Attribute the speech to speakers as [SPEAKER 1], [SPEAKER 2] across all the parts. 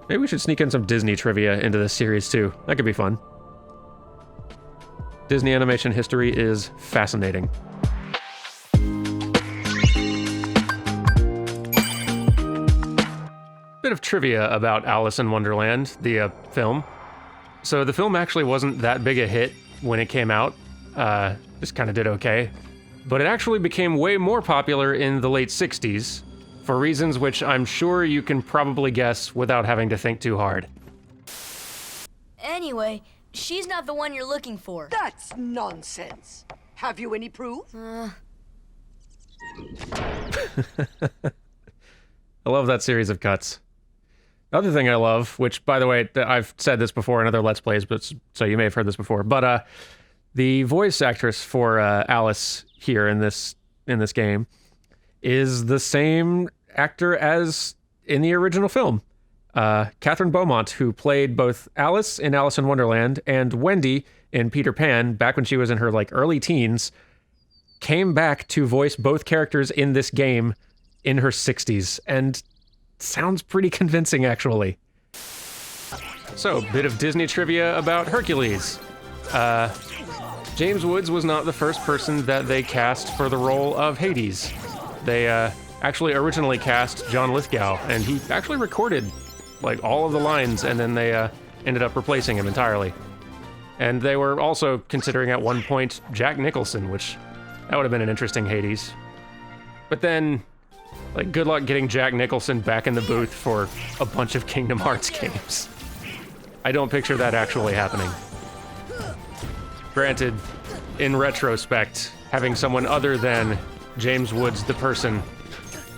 [SPEAKER 1] Maybe we should sneak in some Disney trivia into this series too. That could be fun. Disney animation history is fascinating. Bit of trivia about Alice in Wonderland, the film. So the film actually wasn't that big a hit when it came out. Just kind of did okay. But it actually became way more popular in the late 60s, for reasons which I'm sure you can probably guess without having to think too hard.
[SPEAKER 2] Anyway, she's not the one you're looking for.
[SPEAKER 3] That's nonsense. Have you any proof?
[SPEAKER 1] I love that series of cuts. Other thing I love, which, by the way, I've said this before in other Let's Plays, but so you may have heard this before, but the voice actress for Alice here in this game is the same actor as in the original film. Catherine Beaumont, who played both Alice in Alice in Wonderland and Wendy in Peter Pan back when she was in her early teens, came back to voice both characters in this game in her 60s, and sounds pretty convincing, actually. So, bit of Disney trivia about Hercules. James Woods was not the first person that they cast for the role of Hades. They actually originally cast John Lithgow, and he actually recorded all of the lines, and then they ended up replacing him entirely. And they were also considering at one point Jack Nicholson, which that would have been an interesting Hades. But then, good luck getting Jack Nicholson back in the booth for a bunch of Kingdom Hearts games. I don't picture that actually happening. Granted, in retrospect, having someone other than James Woods the person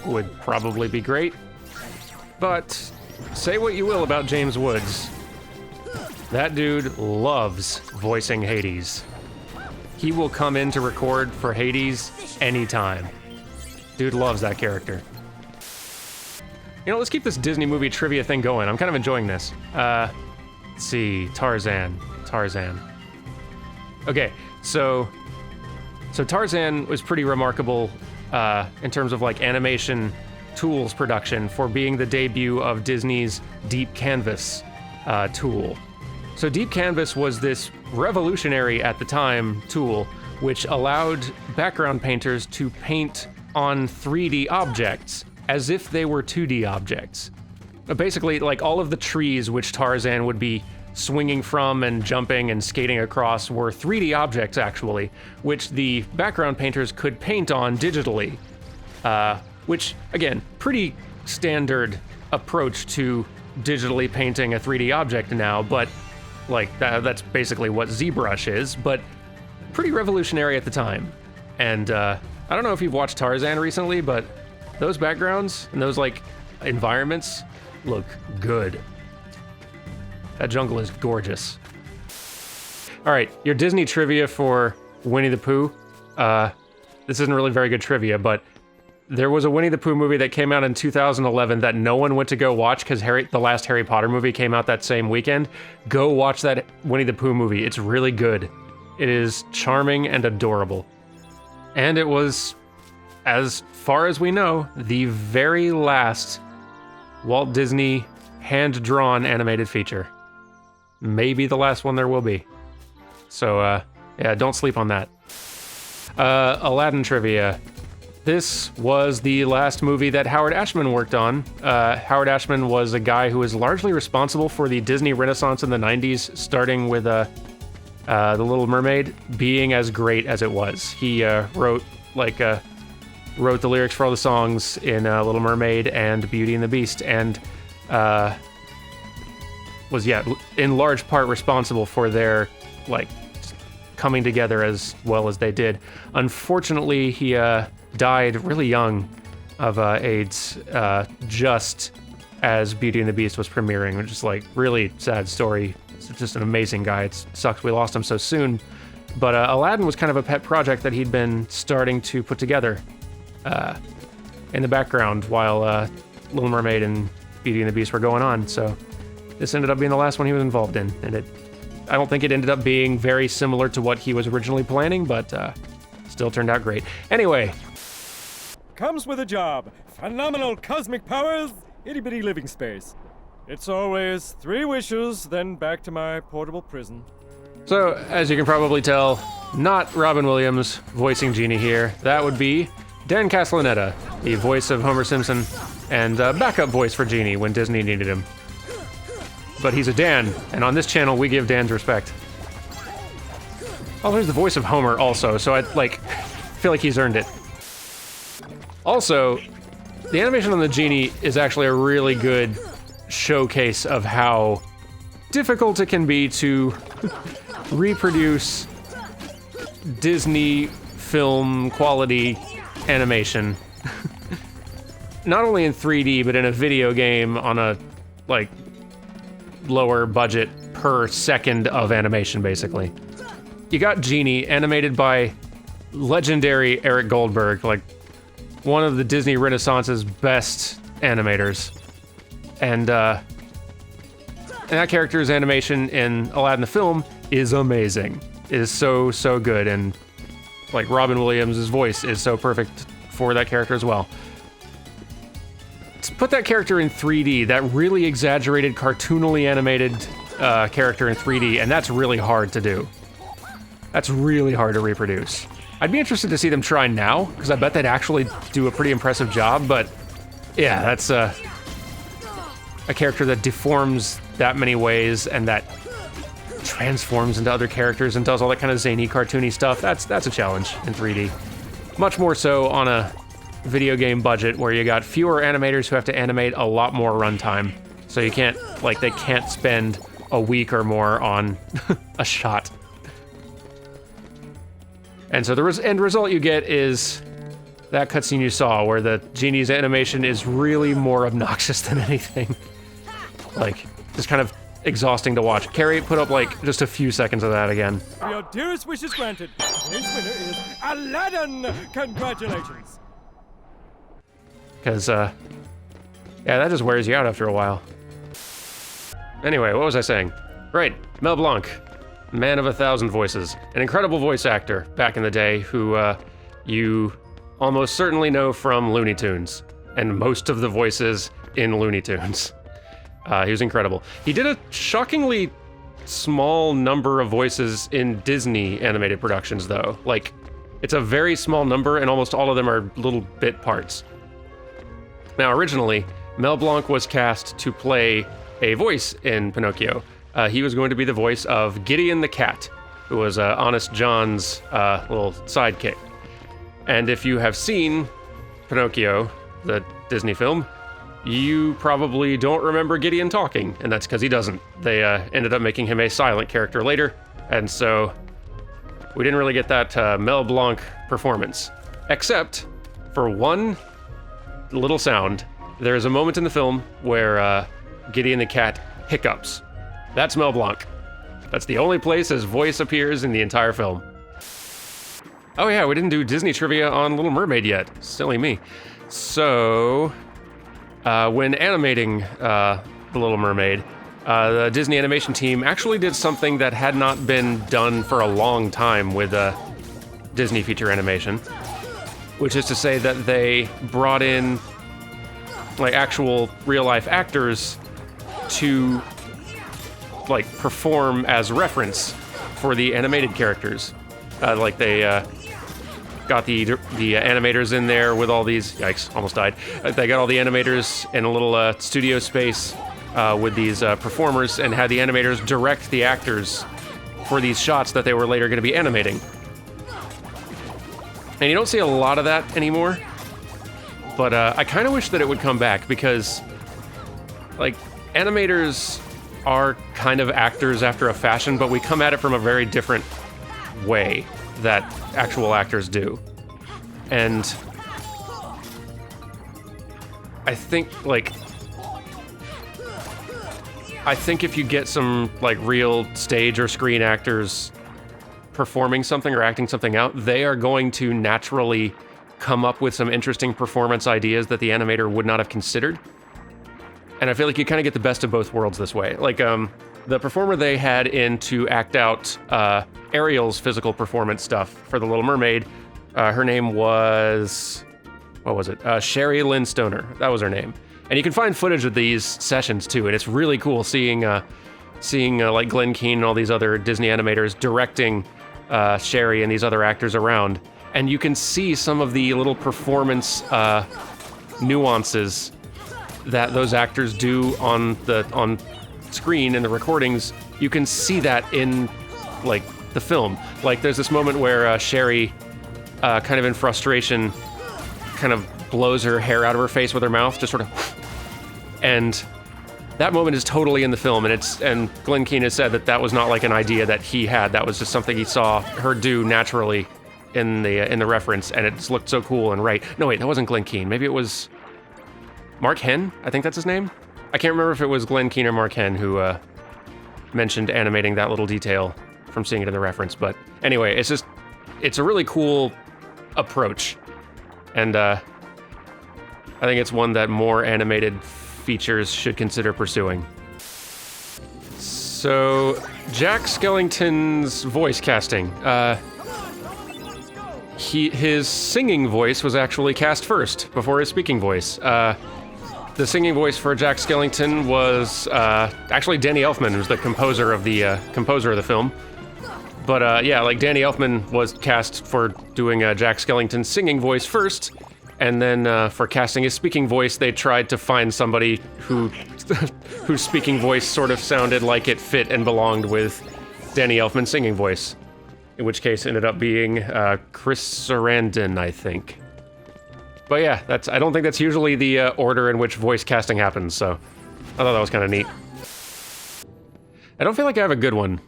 [SPEAKER 1] would probably be great. But say what you will about James Woods, that dude loves voicing Hades. He will come in to record for Hades anytime. Dude loves that character. Let's keep this Disney movie trivia thing going. I'm kind of enjoying this. Let's see, Tarzan. Okay, so Tarzan was pretty remarkable in terms of animation tools production for being the debut of Disney's Deep Canvas tool. So Deep Canvas was this revolutionary at the time tool which allowed background painters to paint on 3D objects as if they were 2D objects. Basically, all of the trees which Tarzan would be swinging from and jumping and skating across were 3D objects, actually, which the background painters could paint on digitally. Which, again, pretty standard approach to digitally painting a 3D object now, but that's basically what ZBrush is, but pretty revolutionary at the time. And I don't know if you've watched Tarzan recently, but those backgrounds and those environments look good. That jungle is gorgeous. All right, your Disney trivia for Winnie the Pooh. This isn't really very good trivia, but there was a Winnie the Pooh movie that came out in 2011 that no one went to go watch because the last Harry Potter movie came out that same weekend. Go watch that Winnie the Pooh movie. It's really good. It is charming and adorable. And it was, as far as we know, the very last Walt Disney hand-drawn animated feature. Maybe the last one there will be. So, yeah, don't sleep on that. Aladdin Trivia. This was the last movie that Howard Ashman worked on. Howard Ashman was a guy who was largely responsible for the Disney Renaissance in the 90s, starting with The Little Mermaid being as great as it was. He wrote the lyrics for all the songs in Little Mermaid and Beauty and the Beast, and was, in large part responsible for their, coming together as well as they did. Unfortunately, he died really young of AIDS, just as Beauty and the Beast was premiering, which is, really sad story. He's just an amazing guy. It sucks we lost him so soon. But Aladdin was kind of a pet project that he'd been starting to put together in the background while Little Mermaid and Beauty and the Beast were going on. So this ended up being the last one he was involved in. And I don't think it ended up being very similar to what he was originally planning, but still turned out great. Anyway.
[SPEAKER 4] Comes with a job. Phenomenal cosmic powers, itty-bitty living space. It's always 3 wishes, then back to my portable prison.
[SPEAKER 1] So, as you can probably tell, not Robin Williams voicing Genie here. That would be Dan Castellaneta, the voice of Homer Simpson, and backup voice for Genie when Disney needed him. But he's a Dan, and on this channel we give Dans respect. Oh, he's the voice of Homer also, so I feel like he's earned it. Also, the animation on the Genie is actually a really good showcase of how difficult it can be to reproduce Disney film quality animation. Not only in 3D, but in a video game on a, lower budget per second of animation, basically. You got Genie, animated by legendary Eric Goldberg, one of the Disney Renaissance's best animators. And that character's animation in Aladdin the film is amazing. It is so, so good, and Robin Williams' voice is so perfect for that character as well. To put that character in 3D, that really exaggerated, cartoonily animated character in 3D, and that's really hard to do. That's really hard to reproduce. I'd be interested to see them try now, because I bet they'd actually do a pretty impressive job, but yeah, that's a character that deforms that many ways and that transforms into other characters and does all that kind of zany, cartoony stuff. That's a challenge in 3D. Much more so on a video game budget where you got fewer animators who have to animate a lot more runtime. So you can't, they can't spend a week or more on a shot. And so the end result you get is that cutscene you saw where the Genie's animation is really more obnoxious than anything. Just kind of exhausting to watch. Carey, put up just a few seconds of that again.
[SPEAKER 4] Your dearest wishes granted. Today's winner is Aladdin. Congratulations.
[SPEAKER 1] Because, yeah, that just wears you out after a while. Anyway, what was I saying? Right, Mel Blanc, man of 1,000 voices. An incredible voice actor back in the day who you almost certainly know from Looney Tunes, and most of the voices in Looney Tunes. He was incredible. He did a shockingly small number of voices in Disney animated productions, though. It's a very small number, and almost all of them are little bit parts. Now, originally, Mel Blanc was cast to play a voice in Pinocchio. He was going to be the voice of Gideon the Cat, who was Honest John's little sidekick. And if you have seen Pinocchio, the Disney film, you probably don't remember Gideon talking, and that's because he doesn't. They ended up making him a silent character later, and so we didn't really get that Mel Blanc performance. Except for one little sound. There's a moment in the film where Gideon the Cat hiccups. That's Mel Blanc. That's the only place his voice appears in the entire film. Oh yeah, we didn't do Disney trivia on Little Mermaid yet. Silly me. So, when animating The Little Mermaid, the Disney animation team actually did something that had not been done for a long time with Disney feature animation, which is to say that they brought in actual real-life actors to perform as reference for the animated characters. They got the animators in there with all these... Yikes, almost died. They got all the animators in a little studio space with these performers and had the animators direct the actors for these shots that they were later going to be animating. And you don't see a lot of that anymore, but I kind of wish that it would come back because, animators are kind of actors after a fashion, but we come at it from a very different way that actual actors do. And I think if you get some real stage or screen actors performing something or acting something out, they are going to naturally come up with some interesting performance ideas that the animator would not have considered. And I feel like you kind of get the best of both worlds this way. The performer they had in to act out Ariel's physical performance stuff for The Little Mermaid, her name was... what was it? Sherry Lynn Stoner. That was her name. And you can find footage of these sessions too, and it's really cool seeing like Glenn Keane and all these other Disney animators directing Sherry and these other actors around. And you can see some of the little performance nuances that those actors do on screen in the recordings. You can see that in like the film. Like there's this moment where Sherry, kind of in frustration, kind of blows her hair out of her face with her mouth, just sort of, and that moment is totally in the film, and Glenn Keane has said that was not like an idea that he had. That was just something he saw her do naturally in the reference, and it just looked so cool and right. No, wait, that wasn't Glenn Keane. Maybe it was Mark Henn. I think that's his name. I can't remember if it was Glenn Keane or Mark Henn who mentioned animating that little detail from seeing it in the reference. But anyway, it's a really cool approach, and I think it's one that more animated features should consider pursuing. So, Jack Skellington's voice casting. His singing voice was actually cast first, before his speaking voice. The singing voice for Jack Skellington was actually Danny Elfman, who's the composer of the film. But yeah, like Danny Elfman was cast for doing Jack Skellington's singing voice first, and then for casting his speaking voice, they tried to find somebody whose speaking voice sort of sounded like it fit and belonged with Danny Elfman's singing voice. In which case ended up being Chris Sarandon, I think. But yeah, I don't think that's usually the order in which voice casting happens, so I thought that was kind of neat. I don't feel like I have a good one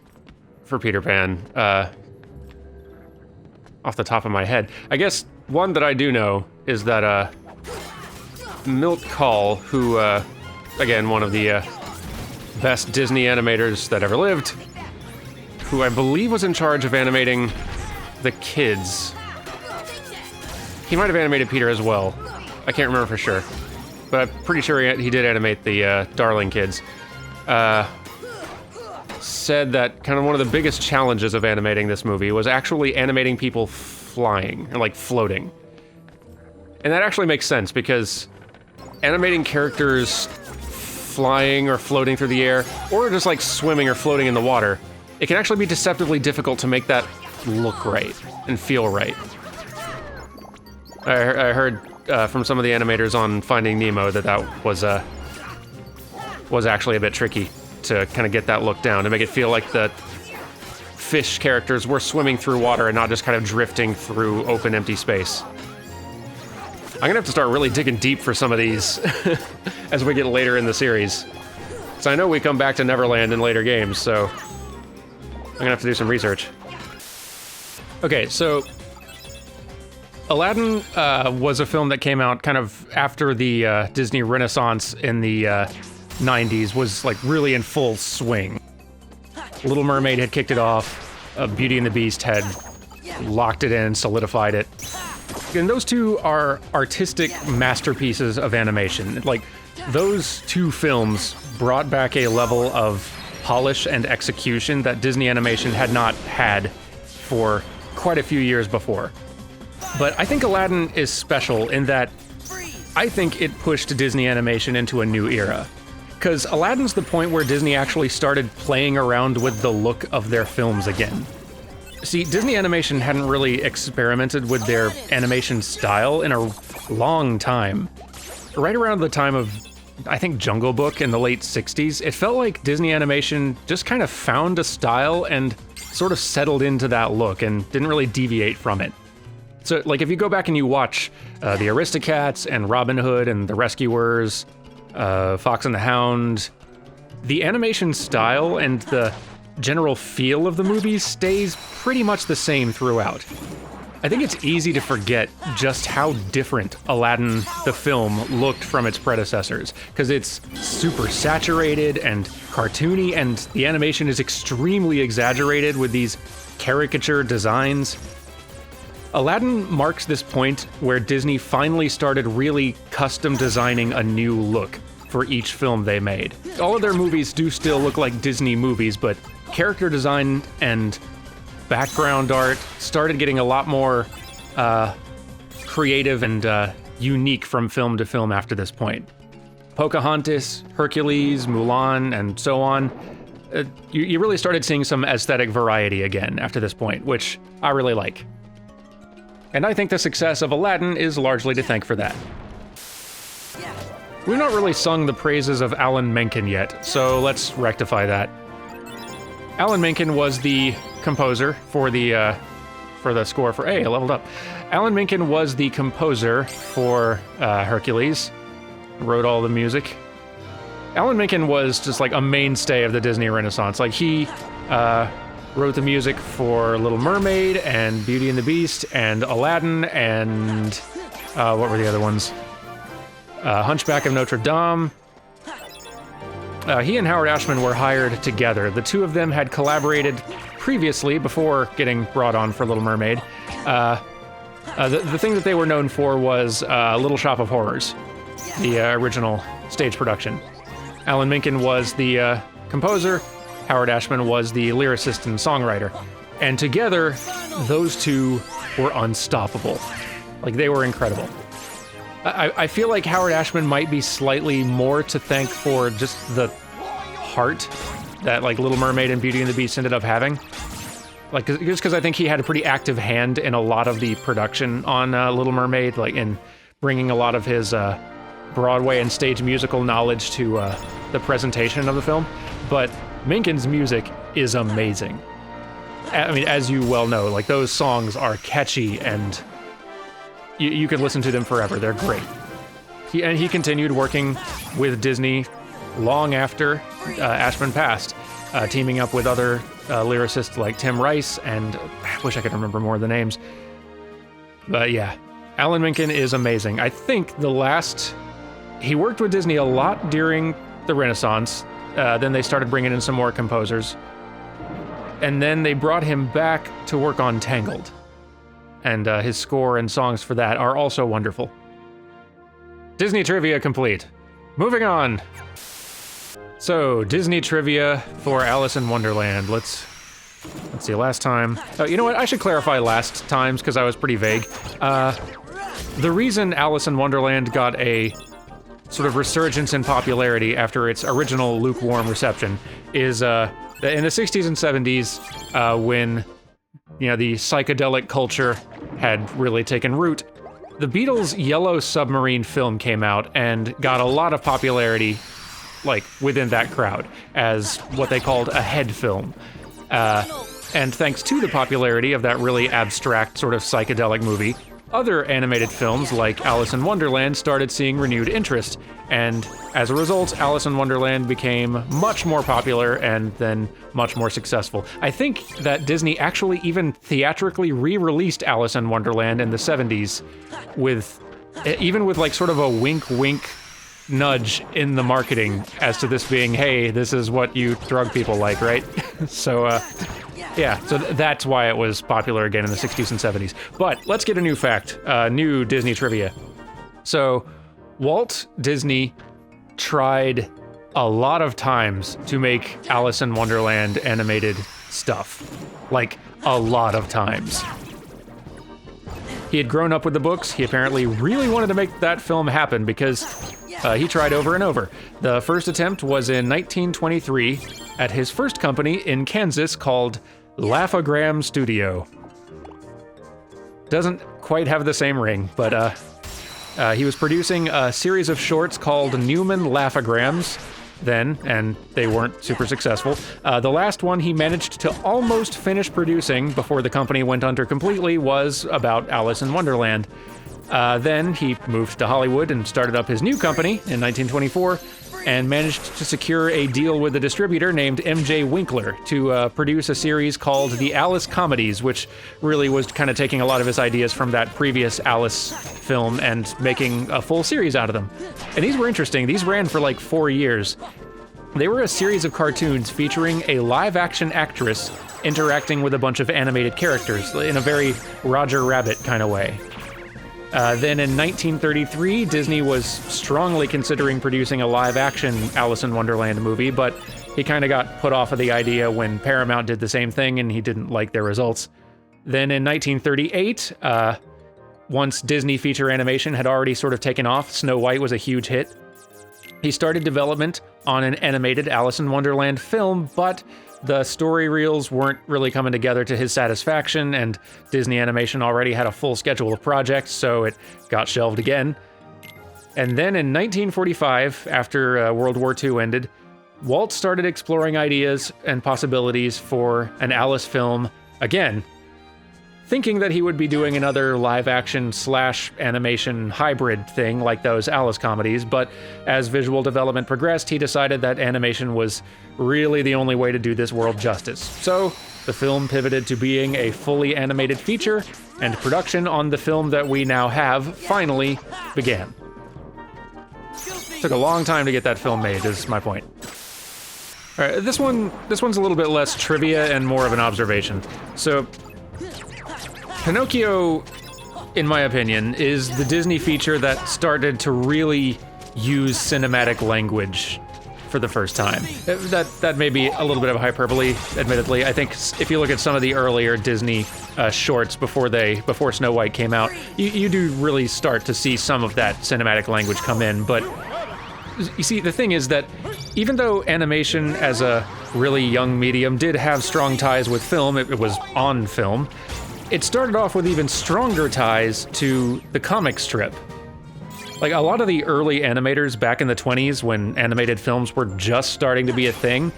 [SPEAKER 1] for Peter Pan off the top of my head. I guess one that I do know is that Milt Kahl, who, again, one of the best Disney animators that ever lived, who I believe was in charge of animating the kids. He might have animated Peter as well. I can't remember for sure. But I'm pretty sure he did animate the Darling kids. Said that kind of one of the biggest challenges of animating this movie was actually animating people flying, and like floating. And that actually makes sense, because animating characters flying or floating through the air, or just like swimming or floating in the water, it can actually be deceptively difficult to make that look right and feel right. I heard from some of the animators on Finding Nemo that was actually a bit tricky to kind of get that look down, to make it feel like the fish characters were swimming through water and not just kind of drifting through open, empty space. I'm gonna have to start really digging deep for some of these as we get later in the series. So I know we come back to Neverland in later games, so I'm gonna have to do some research. Okay, so Aladdin was a film that came out kind of after the Disney Renaissance in the 90s was like really in full swing. Little Mermaid had kicked it off, Beauty and the Beast had locked it in, solidified it. And those two are artistic masterpieces of animation. Like, those two films brought back a level of polish and execution that Disney animation had not had for quite a few years before. But I think Aladdin is special in that I think it pushed Disney animation into a new era. Because Aladdin's the point where Disney actually started playing around with the look of their films again. See, Disney animation hadn't really experimented with their animation style in a long time. Right around the time of, I think, Jungle Book in the late 60s, it felt like Disney animation just kind of found a style and sort of settled into that look and didn't really deviate from it. So, like, if you go back and you watch the Aristocats and Robin Hood and the Rescuers, Fox and the Hound, the animation style and the general feel of the movies stays pretty much the same throughout. I think it's easy to forget just how different Aladdin the film looked from its predecessors, because it's super saturated and cartoony, and the animation is extremely exaggerated with these caricature designs. Aladdin marks this point where Disney finally started really custom designing a new look for each film they made. All of their movies do still look like Disney movies, but character design and background art started getting a lot more creative and unique from film to film after this point. Pocahontas, Hercules, Mulan, and so on. You really started seeing some aesthetic variety again after this point, which I really like. And I think the success of Aladdin is largely to thank for that. We've not really sung the praises of Alan Menken yet, so let's rectify that. Alan Menken was the composer for the score for... Hey, I leveled up. Alan Menken was the composer for Hercules, wrote all the music. Alan Menken was just like a mainstay of the Disney Renaissance. Like he wrote the music for Little Mermaid and Beauty and the Beast and Aladdin and what were the other ones? Hunchback of Notre Dame. He and Howard Ashman were hired together. The two of them had collaborated previously before getting brought on for Little Mermaid. The thing that they were known for was Little Shop of Horrors, the original stage production. Alan Menken was the composer, Howard Ashman was the lyricist and songwriter. And together, those two were unstoppable. Like, they were incredible. I feel like Howard Ashman might be slightly more to thank for just the heart that, like, Little Mermaid and Beauty and the Beast ended up having. Like, just because I think he had a pretty active hand in a lot of the production on Little Mermaid, like, in bringing a lot of his Broadway and stage musical knowledge to the presentation of the film. But Menken's music is amazing. I mean, as you well know, like, those songs are catchy and you could listen to them forever. They're great. He continued working with Disney long after Ashman passed, teaming up with other lyricists like Tim Rice, and I wish I could remember more of the names. But yeah, Alan Menken is amazing. I think he worked with Disney a lot during the Renaissance. Then they started bringing in some more composers. And then they brought him back to work on Tangled. And his score and songs for that are also wonderful. Disney trivia complete. Moving on. So, Disney trivia for Alice in Wonderland. Let's see, last time... Oh, you know what? I should clarify last times, because I was pretty vague. The reason Alice in Wonderland got a sort of resurgence in popularity after its original lukewarm reception is in the 60s and 70s, when, you know, the psychedelic culture had really taken root, the Beatles' Yellow Submarine film came out and got a lot of popularity, like, within that crowd, as what they called a head film. And thanks to the popularity of that really abstract sort of psychedelic movie, other animated films like Alice in Wonderland started seeing renewed interest, and as a result, Alice in Wonderland became much more popular and then much more successful. I think that Disney actually even theatrically re-released Alice in Wonderland in the 70s with like sort of a wink nudge in the marketing as to this being, hey, this is what you drug people like, right? So, yeah, so that's why it was popular again in the 60s and 70s. But let's get a new fact, new Disney trivia. So, Walt Disney tried a lot of times to make Alice in Wonderland animated stuff. Like, a lot of times. He had grown up with the books. He apparently really wanted to make that film happen because he tried over and over. The first attempt was in 1923 at his first company in Kansas called Laugh-O-Gram Studio. Doesn't quite have the same ring, but he was producing a series of shorts called Newman Laugh-O-Grams then, and they weren't super successful. The last one he managed to almost finish producing before the company went under completely was about Alice in Wonderland. Then he moved to Hollywood and started up his new company in 1924 and managed to secure a deal with a distributor named M.J. Winkler to produce a series called The Alice Comedies, which really was kind of taking a lot of his ideas from that previous Alice film and making a full series out of them. And these were interesting. These ran for like 4 years. They were a series of cartoons featuring a live-action actress interacting with a bunch of animated characters in a very Roger Rabbit kind of way. Then in 1933, Disney was strongly considering producing a live-action Alice in Wonderland movie, but he kind of got put off of the idea when Paramount did the same thing and he didn't like their results. Then in 1938, once Disney feature animation had already sort of taken off, Snow White was a huge hit. He started development on an animated Alice in Wonderland film, but the story reels weren't really coming together to his satisfaction, and Disney Animation already had a full schedule of projects, so it got shelved again. And then in 1945, after World War II ended, Walt started exploring ideas and possibilities for an Alice film again, thinking that he would be doing another live-action / animation hybrid thing like those Alice comedies, but as visual development progressed, he decided that animation was really the only way to do this world justice. So the film pivoted to being a fully animated feature, and production on the film that we now have finally began. Took a long time to get that film made, is my point. All right, this one's a little bit less trivia and more of an observation. So, Pinocchio, in my opinion, is the Disney feature that started to really use cinematic language for the first time. That may be a little bit of a hyperbole, admittedly. I think if you look at some of the earlier Disney shorts before Snow White came out, you do really start to see some of that cinematic language come in. But you see, the thing is that even though animation as a really young medium did have strong ties with film, it was on film, it started off with even stronger ties to the comic strip. Like, a lot of the early animators back in the 20s, when animated films were just starting to be a thing,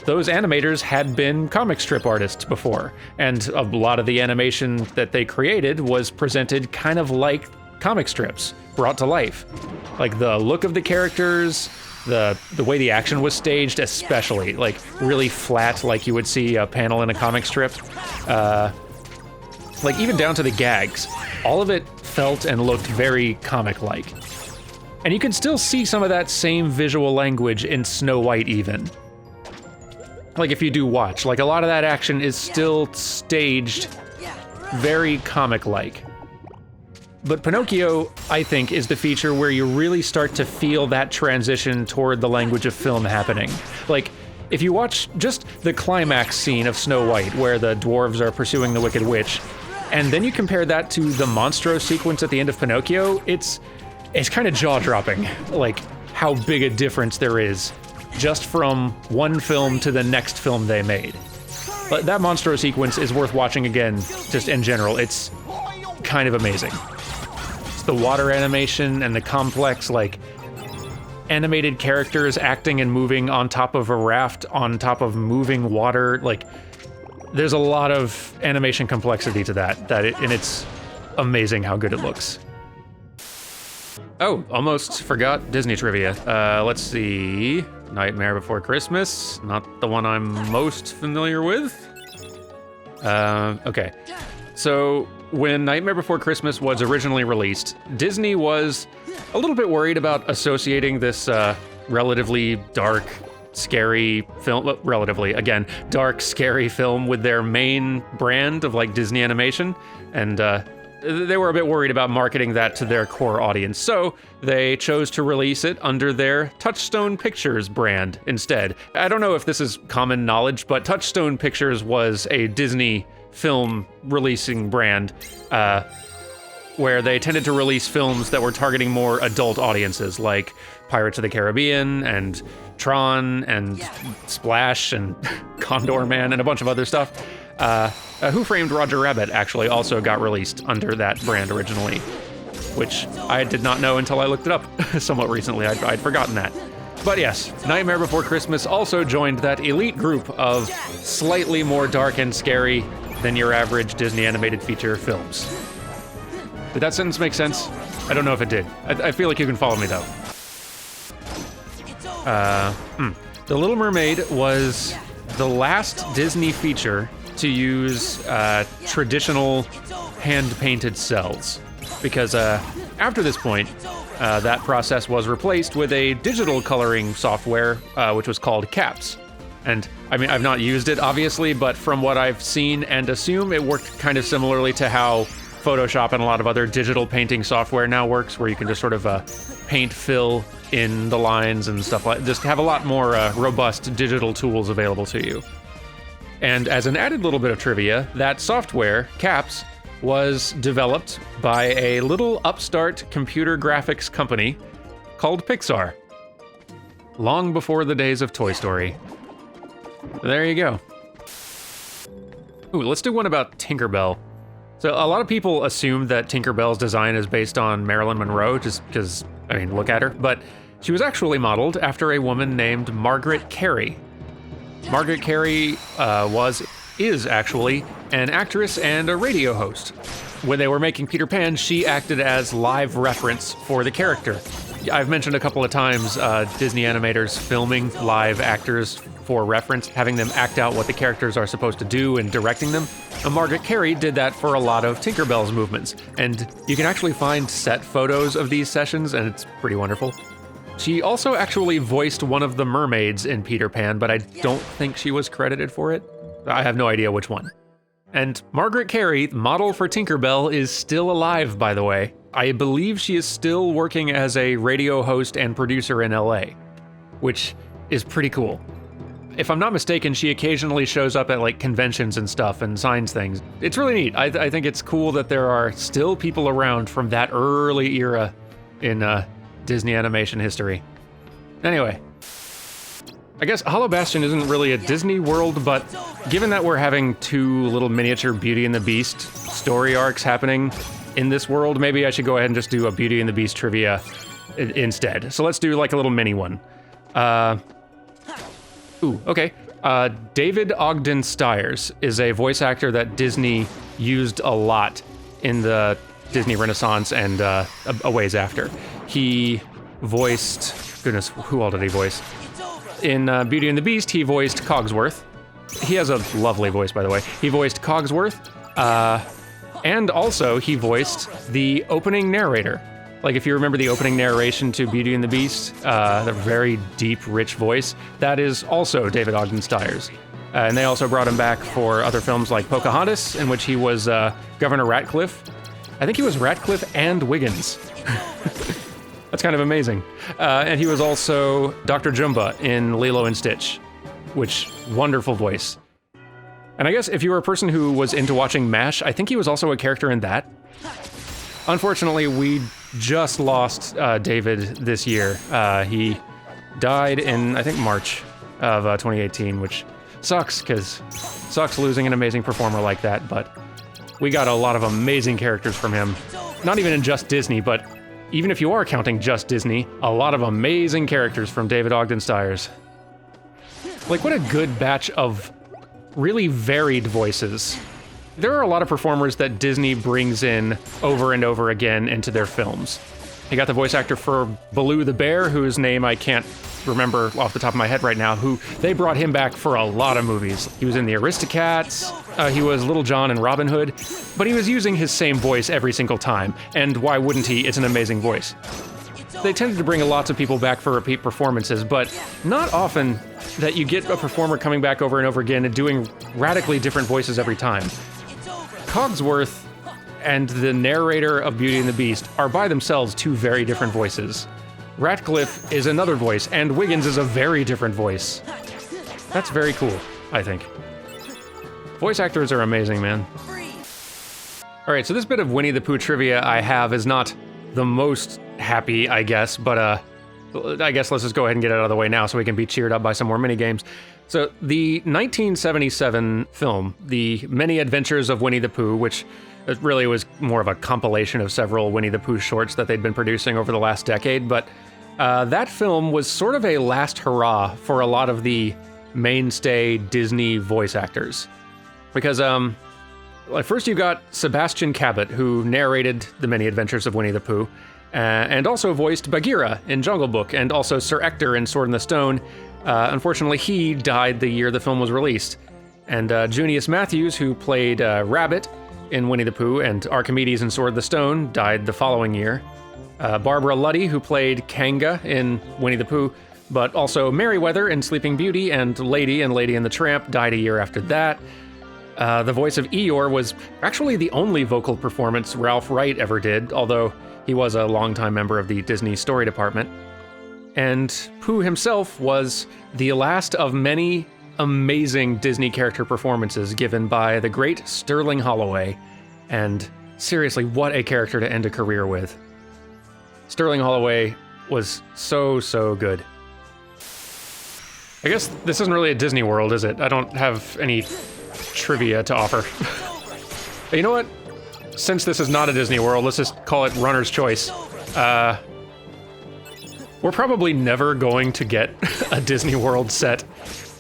[SPEAKER 1] those animators had been comic strip artists before, and a lot of the animation that they created was presented kind of like comic strips, brought to life. Like, the look of the characters, the way the action was staged, especially, like, really flat, like you would see a panel in a comic strip. Like, even down to the gags, all of it felt and looked very comic-like. And you can still see some of that same visual language in Snow White, even. Like, if you do watch, like, a lot of that action is still staged very comic-like. But Pinocchio, I think, is the feature where you really start to feel that transition toward the language of film happening. Like, if you watch just the climax scene of Snow White, where the dwarves are pursuing the Wicked Witch, and then you compare that to the Monstro sequence at the end of Pinocchio, it's kind of jaw-dropping, like, how big a difference there is just from one film to the next film they made. But that Monstro sequence is worth watching again, just in general. It's kind of amazing. It's the water animation and the complex, like, animated characters acting and moving on top of a raft, on top of moving water. Like, there's a lot of animation complexity to that, and it's amazing how good it looks. Oh, almost forgot Disney trivia. Let's see. Nightmare Before Christmas, not the one I'm most familiar with. Okay. So, when Nightmare Before Christmas was originally released, Disney was a little bit worried about associating this relatively dark, scary film, well, relatively, again, dark, scary film with their main brand of, like, Disney animation, and they were a bit worried about marketing that to their core audience, so they chose to release it under their Touchstone Pictures brand instead. I don't know if this is common knowledge, but Touchstone Pictures was a Disney film releasing brand, where they tended to release films that were targeting more adult audiences, like Pirates of the Caribbean and Tron and Splash and Condor Man and a bunch of other stuff. Who Framed Roger Rabbit actually also got released under that brand originally, which I did not know until I looked it up somewhat recently. I'd forgotten that. But yes, Nightmare Before Christmas also joined that elite group of slightly more dark and scary than your average Disney animated feature films. Did that sentence make sense? I don't know if it did. I feel like you can follow me, though. The Little Mermaid was the last Disney feature to use traditional hand-painted cells, because after this point, that process was replaced with a digital coloring software, which was called CAPS. And, I mean, I've not used it, obviously, but from what I've seen and assume, it worked kind of similarly to how Photoshop and a lot of other digital painting software now works, where you can just sort of paint fill in the lines and stuff like, just have a lot more robust digital tools available to you. And as an added little bit of trivia, that software, CAPS, was developed by a little upstart computer graphics company called Pixar. long before the days of Toy Story. There you go. Ooh, let's do one about Tinkerbell. So a lot of people assume that Tinkerbell's design is based on Marilyn Monroe, just because, I mean, look at her. But she was actually modeled after a woman named Margaret Carey. Margaret Carey is actually an actress and a radio host. When they were making Peter Pan, she acted as live reference for the character. I've mentioned a couple of times Disney animators filming live actors for reference, having them act out what the characters are supposed to do and directing them. Margaret Carey did that for a lot of Tinkerbell's movements, and you can actually find set photos of these sessions, and it's pretty wonderful. She also actually voiced one of the mermaids in Peter Pan, but I don't think she was credited for it. I have no idea which one. And Margaret Carey, model for Tinkerbell, is still alive, by the way. I believe she is still working as a radio host and producer in LA, which is pretty cool. If I'm not mistaken, she occasionally shows up at like conventions and stuff and signs things. It's really neat. I think it's cool that there are still people around from that early era in Disney animation history. Anyway, I guess Hollow Bastion isn't really a Disney world, but given that we're having two little miniature Beauty and the Beast story arcs happening in this world, maybe I should go ahead and just do a Beauty and the Beast trivia instead. So let's do like a little mini one. Okay. David Ogden Stiers is a voice actor that Disney used a lot in the Disney Renaissance and a ways after. He voiced, goodness, who all did he voice? In Beauty and the Beast, he voiced Cogsworth. He has a lovely voice, by the way. He voiced Cogsworth, and also he voiced the opening narrator. Like, if you remember the opening narration to Beauty and the Beast, the very deep, rich voice, that is also David Ogden Stiers. And they also brought him back for other films like Pocahontas, in which he was Governor Ratcliffe. I think he was Ratcliffe and Wiggins. That's kind of amazing. And he was also Dr. Jumba in Lilo and Stitch, which, wonderful voice. And I guess if you were a person who was into watching MASH, I think he was also a character in that. Unfortunately, we just lost David this year. He died in, I think, March of 2018, which sucks, because sucks losing an amazing performer like that, but we got a lot of amazing characters from him. Not even in just Disney, but even if you are counting just Disney, a lot of amazing characters from David Ogden Stiers. Like, what a good batch of really varied voices. There are a lot of performers that Disney brings in over and over again into their films. You got the voice actor for Baloo the Bear, whose name I can't remember off the top of my head right now, who they brought him back for a lot of movies. He was in the Aristocats, he was Little John in Robin Hood, but he was using his same voice every single time, and why wouldn't he? It's an amazing voice. They tended to bring lots of people back for repeat performances, but not often that you get a performer coming back over and over again and doing radically different voices every time. Cogsworth and the narrator of Beauty and the Beast are by themselves two very different voices. Ratcliffe is another voice, and Wiggins is a very different voice. That's very cool, I think. Voice actors are amazing, man. Alright, so this bit of Winnie the Pooh trivia I have is not the most happy, I guess, but I guess let's just go ahead and get it out of the way now so we can be cheered up by some more minigames. So, the 1977 film, The Many Adventures of Winnie the Pooh, which really was more of a compilation of several Winnie the Pooh shorts that they'd been producing over the last decade, but that film was sort of a last hurrah for a lot of the mainstay Disney voice actors. Because, first you got Sebastian Cabot, who narrated The Many Adventures of Winnie the Pooh, and also voiced Bagheera in Jungle Book, and also Sir Ector in Sword in the Stone. Unfortunately, he died the year the film was released. And Junius Matthews, who played Rabbit in Winnie the Pooh and Archimedes in Sword in the Stone, died the following year. Barbara Luddy, who played Kanga in Winnie the Pooh, but also Merryweather in Sleeping Beauty and Lady in Lady and the Tramp, died a year after that. The voice of Eeyore was actually the only vocal performance Ralph Wright ever did, although he was a longtime member of the Disney Story Department. And Pooh himself was the last of many amazing Disney character performances given by the great Sterling Holloway. And seriously, what a character to end a career with. Sterling Holloway was so good. I guess this isn't really a Disney World, is it? I don't have any trivia to offer. But you know what? Since this is not a Disney World, let's just call it Runner's Choice. We're probably never going to get a Disney World set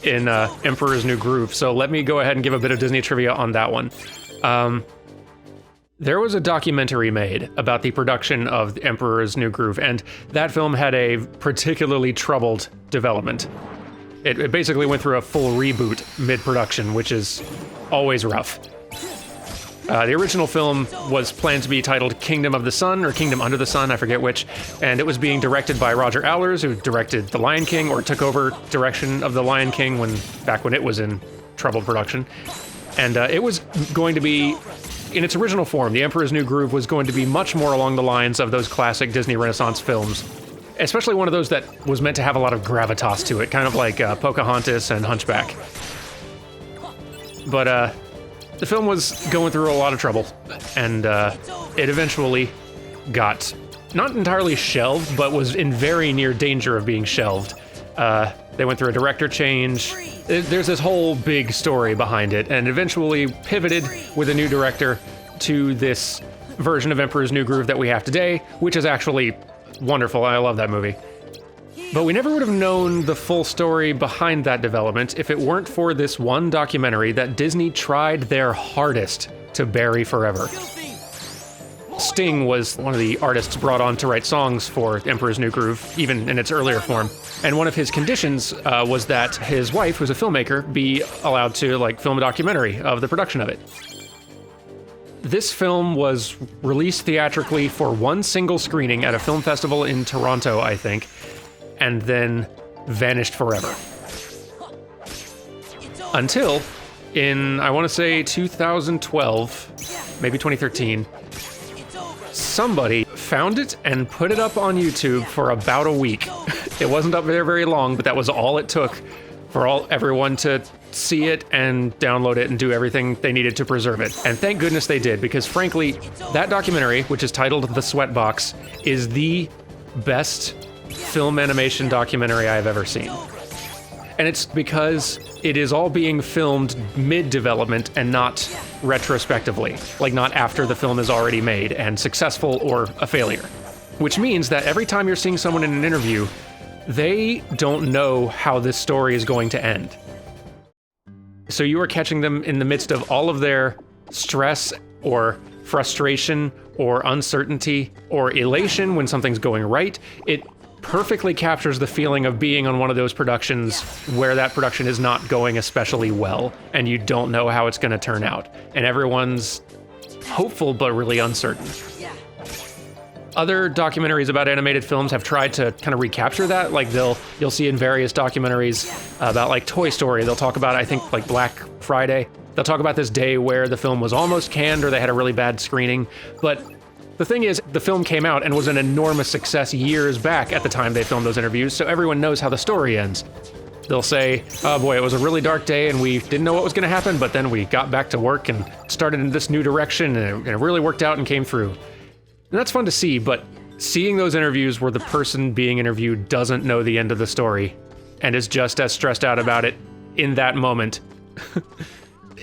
[SPEAKER 1] in Emperor's New Groove, so let me go ahead and give a bit of Disney trivia on that one. There was a documentary made about the production of The Emperor's New Groove, and that film had a particularly troubled development. It basically went through a full reboot mid-production, which is always rough. The original film was planned to be titled Kingdom of the Sun, or Kingdom Under the Sun, I forget which, and it was being directed by Roger Allers, who directed The Lion King, or took over direction of The Lion King back when it was in troubled production. And it was going to be, in its original form, The Emperor's New Groove was going to be much more along the lines of those classic Disney Renaissance films, especially one of those that was meant to have a lot of gravitas to it, kind of like Pocahontas and Hunchback. But the film was going through a lot of trouble, and it eventually got not entirely shelved, but was in very near danger of being shelved. They went through a director change. There's this whole big story behind it, and eventually pivoted with a new director to this version of Emperor's New Groove that we have today, which is actually wonderful. I love that movie. But we never would have known the full story behind that development if it weren't for this one documentary that Disney tried their hardest to bury forever. Sting was one of the artists brought on to write songs for Emperor's New Groove, even in its earlier form. And one of his conditions was that his wife, who's a filmmaker, be allowed to film a documentary of the production of it. This film was released theatrically for one single screening at a film festival in Toronto, I think, and then vanished forever. Until, in, I want to say 2012, maybe 2013, somebody found it and put it up on YouTube for about a week. It wasn't up there very long, but that was all it took for everyone to see it and download it and do everything they needed to preserve it. And thank goodness they did, because frankly, that documentary, which is titled The Sweatbox, is the best film animation documentary I've ever seen. And it's because it is all being filmed mid-development and not retrospectively, not after the film is already made and successful or a failure. Which means that every time you're seeing someone in an interview, they don't know how this story is going to end. So you are catching them in the midst of all of their stress or frustration or uncertainty or elation when something's going right. It perfectly captures the feeling of being on one of those productions where that production is not going especially well and you don't know how it's going to turn out. And everyone's hopeful but really uncertain. Other documentaries about animated films have tried to kind of recapture that. You'll see in various documentaries about Toy Story, they'll talk about, I think, Black Friday. They'll talk about this day where the film was almost canned or they had a really bad screening. But the thing is, the film came out and was an enormous success years back at the time they filmed those interviews, so everyone knows how the story ends. They'll say, oh boy, it was a really dark day and we didn't know what was going to happen, but then we got back to work and started in this new direction and it really worked out and came through. And that's fun to see, but seeing those interviews where the person being interviewed doesn't know the end of the story and is just as stressed out about it in that moment,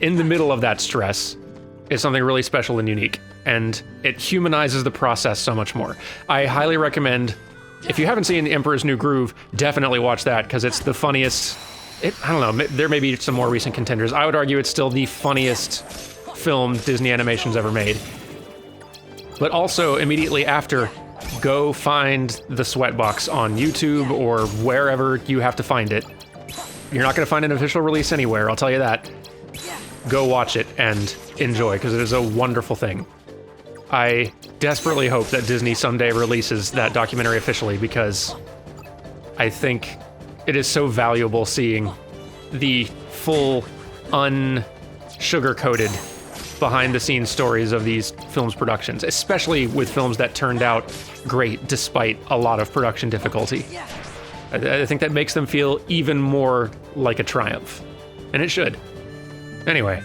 [SPEAKER 1] in the middle of that stress, is something really special and unique. And it humanizes the process so much more. I highly recommend, if you haven't seen The Emperor's New Groove, definitely watch that, because it's the funniest. I don't know, there may be some more recent contenders. I would argue it's still the funniest film Disney Animation's ever made. But also, immediately after, go find The Sweatbox on YouTube or wherever you have to find it. You're not going to find an official release anywhere, I'll tell you that. Go watch it and enjoy, because it is a wonderful thing. I desperately hope that Disney someday releases that documentary officially, because I think it is so valuable seeing the full, unsugar-coated, behind-the-scenes stories of these films' productions, especially with films that turned out great despite a lot of production difficulty. I think that makes them feel even more like a triumph. And it should. Anyway.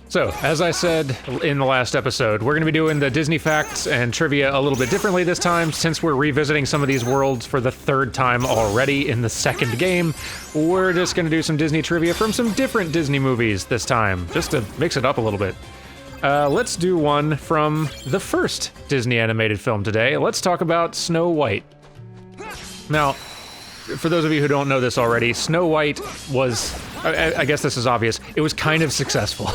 [SPEAKER 1] So, as I said in the last episode, we're going to be doing the Disney facts and trivia a little bit differently this time, since we're revisiting some of these worlds for the third time already in the second game. We're just going to do some Disney trivia from some different Disney movies this time, just to mix it up a little bit. Let's do one from the first Disney animated film today. Let's talk about Snow White. Now, for those of you who don't know this already, Snow White was, I guess this is obvious, it was kind of successful.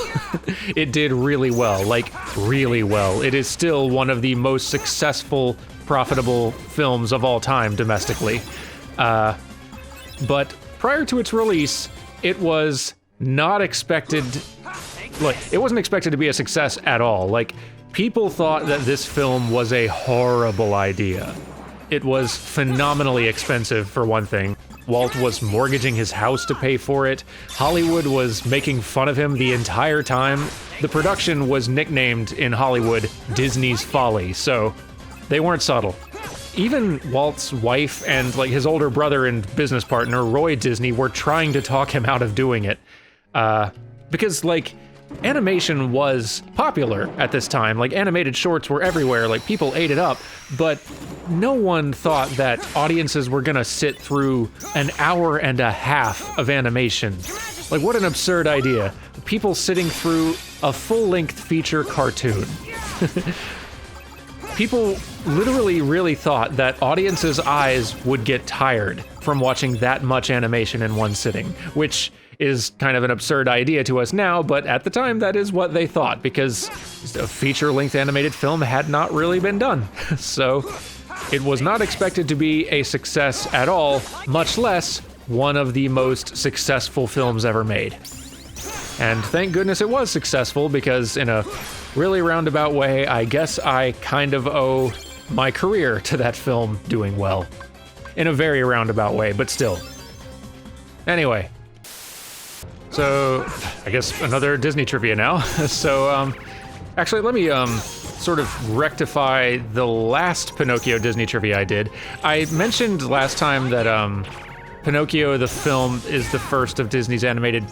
[SPEAKER 1] It did really well, like really well. It is still one of the most successful, profitable films of all time domestically. But prior to its release, it was not expected, like, it wasn't expected to be a success at all. Like, people thought that this film was a horrible idea. It was phenomenally expensive, for one thing. Walt was mortgaging his house to pay for it. Hollywood was making fun of him the entire time. The production was nicknamed in Hollywood Disney's Folly, so they weren't subtle. Even Walt's wife and like his older brother and business partner, Roy Disney, were trying to talk him out of doing it. Because, like, animation was popular at this time. Like, animated shorts were everywhere, like, people ate it up, but no one thought that audiences were gonna sit through an hour and a half of animation. Like, what an absurd idea. People sitting through a full-length feature cartoon. People literally really thought that audiences' eyes would get tired from watching that much animation in one sitting, which is kind of an absurd idea to us now, but at the time that is what they thought, because a feature-length animated film had not really been done. So it was not expected to be a success at all, much less one of the most successful films ever made. And thank goodness it was successful, because in a really roundabout way, I guess I kind of owe my career to that film doing well. In a very roundabout way, but still. Anyway. So, I guess another Disney trivia now. So, actually, let me, sort of rectify the last Pinocchio Disney trivia I did. I mentioned last time that, Pinocchio the film is the first of Disney's animated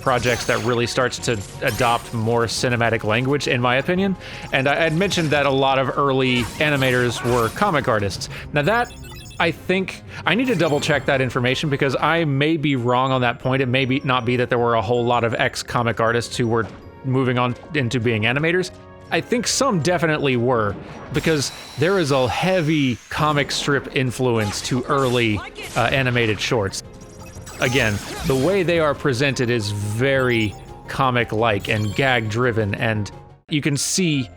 [SPEAKER 1] projects that really starts to adopt more cinematic language, in my opinion. And I had mentioned that a lot of early animators were comic artists. Now that, I think, I need to double check that information, because I may be wrong on that point. It may not be that there were a whole lot of ex-comic artists who were moving on into being animators. I think some definitely were, because there is a heavy comic strip influence to early animated shorts. Again, the way they are presented is very comic-like and gag-driven, and you can see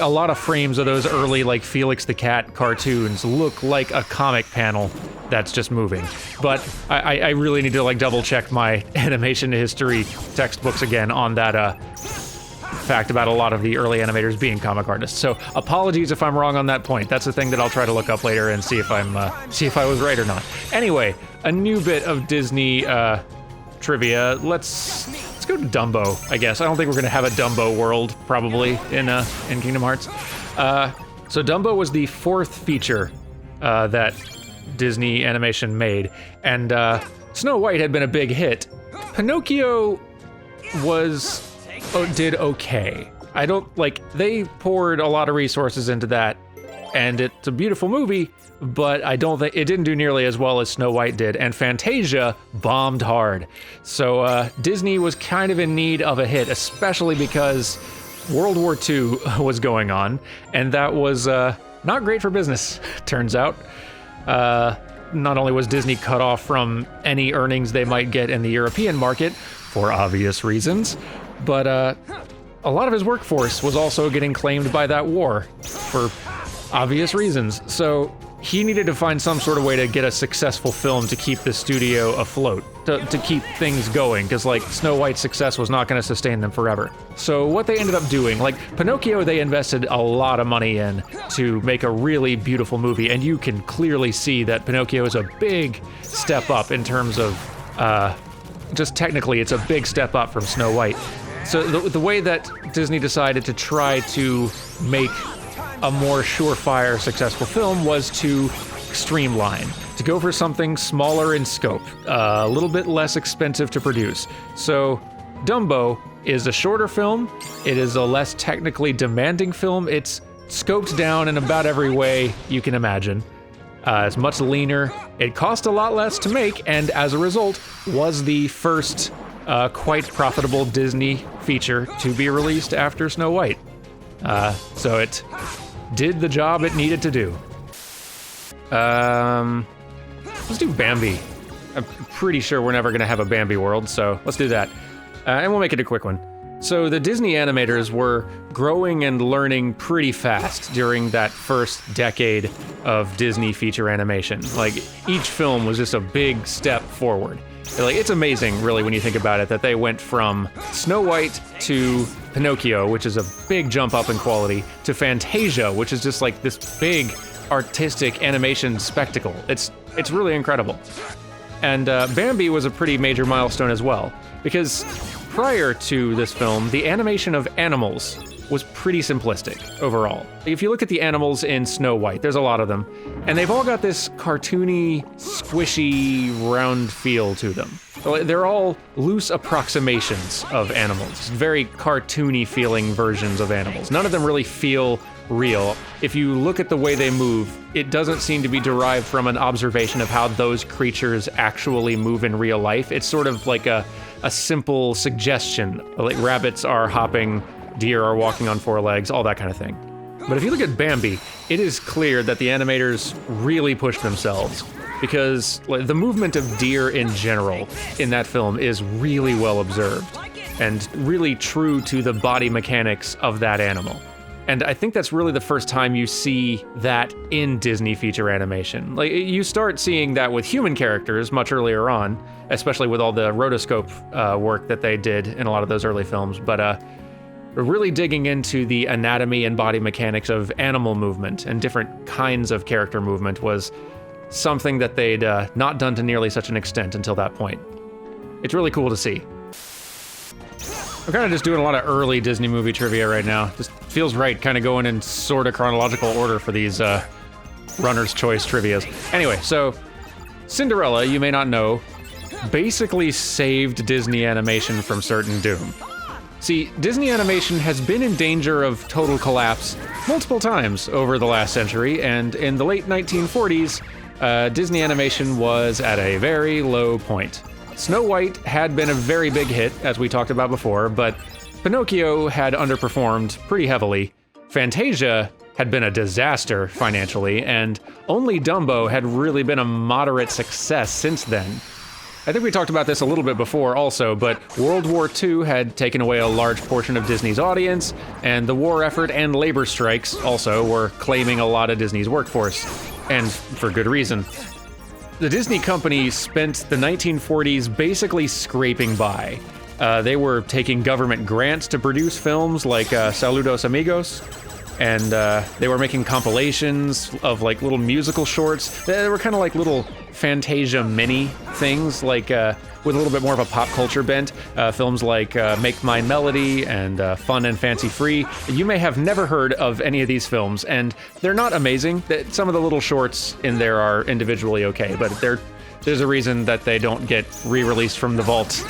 [SPEAKER 1] a lot of frames of those early, like, Felix the Cat cartoons look like a comic panel that's just moving. But I really need to, like, double-check my animation history textbooks again on that, fact about a lot of the early animators being comic artists. So apologies if I'm wrong on that point. That's a thing that I'll try to look up later and see if see if I was right or not. Anyway, a new bit of Disney trivia. Let's go to Dumbo, I guess. I don't think we're gonna have a Dumbo world probably in Kingdom Hearts. So Dumbo was the fourth feature that Disney Animation made, and Snow White had been a big hit. Pinocchio did okay. I don't, like, they poured a lot of resources into that, and it's a beautiful movie, but I don't think, it didn't do nearly as well as Snow White did, and Fantasia bombed hard. So Disney was kind of in need of a hit, especially because World War II was going on, and that was not great for business, turns out. Not only was Disney cut off from any earnings they might get in the European market, for obvious reasons, but a lot of his workforce was also getting claimed by that war, for obvious reasons. So he needed to find some sort of way to get a successful film to keep the studio afloat, to keep things going, because, like, Snow White's success was not going to sustain them forever. So what they ended up doing, like, Pinocchio, they invested a lot of money in to make a really beautiful movie, and you can clearly see that Pinocchio is a big step up in terms of, just technically, it's a big step up from Snow White. So the way that Disney decided to try to make a more surefire, successful film was to streamline, to go for something smaller in scope, a little bit less expensive to produce. So Dumbo is a shorter film. It is a less technically demanding film. It's scoped down in about every way you can imagine. It's much leaner. It cost a lot less to make, and as a result, was the first quite profitable Disney feature to be released after Snow White. So it did the job it needed to do. Let's do Bambi. I'm pretty sure we're never gonna have a Bambi world, so let's do that. And we'll make it a quick one. So the Disney animators were growing and learning pretty fast during that first decade of Disney feature animation. Like, each film was just a big step forward. Like, it's amazing, really, when you think about it, that they went from Snow White to Pinocchio, which is a big jump up in quality, to Fantasia, which is just like this big artistic animation spectacle. It's really incredible. And Bambi was a pretty major milestone as well, because prior to this film, the animation of animals was pretty simplistic overall. If you look at the animals in Snow White, there's a lot of them, and they've all got this cartoony, squishy, round feel to them. They're all loose approximations of animals, very cartoony feeling versions of animals. None of them really feel real. If you look at the way they move, it doesn't seem to be derived from an observation of how those creatures actually move in real life. It's sort of like a simple suggestion, like rabbits are hopping, deer are walking on four legs, all that kind of thing. But if you look at Bambi, it is clear that the animators really pushed themselves, because the movement of deer in general in that film is really well observed and really true to the body mechanics of that animal. And I think that's really the first time you see that in Disney feature animation. Like, you start seeing that with human characters much earlier on, especially with all the rotoscope work that they did in a lot of those early films, but really digging into the anatomy and body mechanics of animal movement and different kinds of character movement was something that they'd not done to nearly such an extent until that point. It's really cool to see. I'm kind of just doing a lot of early Disney movie trivia right now. Just feels right, kind of going in sort of chronological order for these runner's choice trivias. Anyway, so Cinderella, you may not know, basically saved Disney animation from certain doom. See, Disney animation has been in danger of total collapse multiple times over the last century, and in the late 1940s, Disney animation was at a very low point. Snow White had been a very big hit, as we talked about before, but Pinocchio had underperformed pretty heavily. Fantasia had been a disaster financially, and only Dumbo had really been a moderate success since then. I think we talked about this a little bit before also, but World War II had taken away a large portion of Disney's audience, and the war effort and labor strikes also were claiming a lot of Disney's workforce, and for good reason. The Disney company spent the 1940s basically scraping by. They were taking government grants to produce films like Saludos Amigos, and they were making compilations of like little musical shorts. They were kind of like little Fantasia mini things, like with a little bit more of a pop culture bent. Films like Make Mine Melody and Fun and Fancy Free. You may have never heard of any of these films, and they're not amazing. Some of the little shorts in there are individually okay, but there's a reason that they don't get re-released from the vault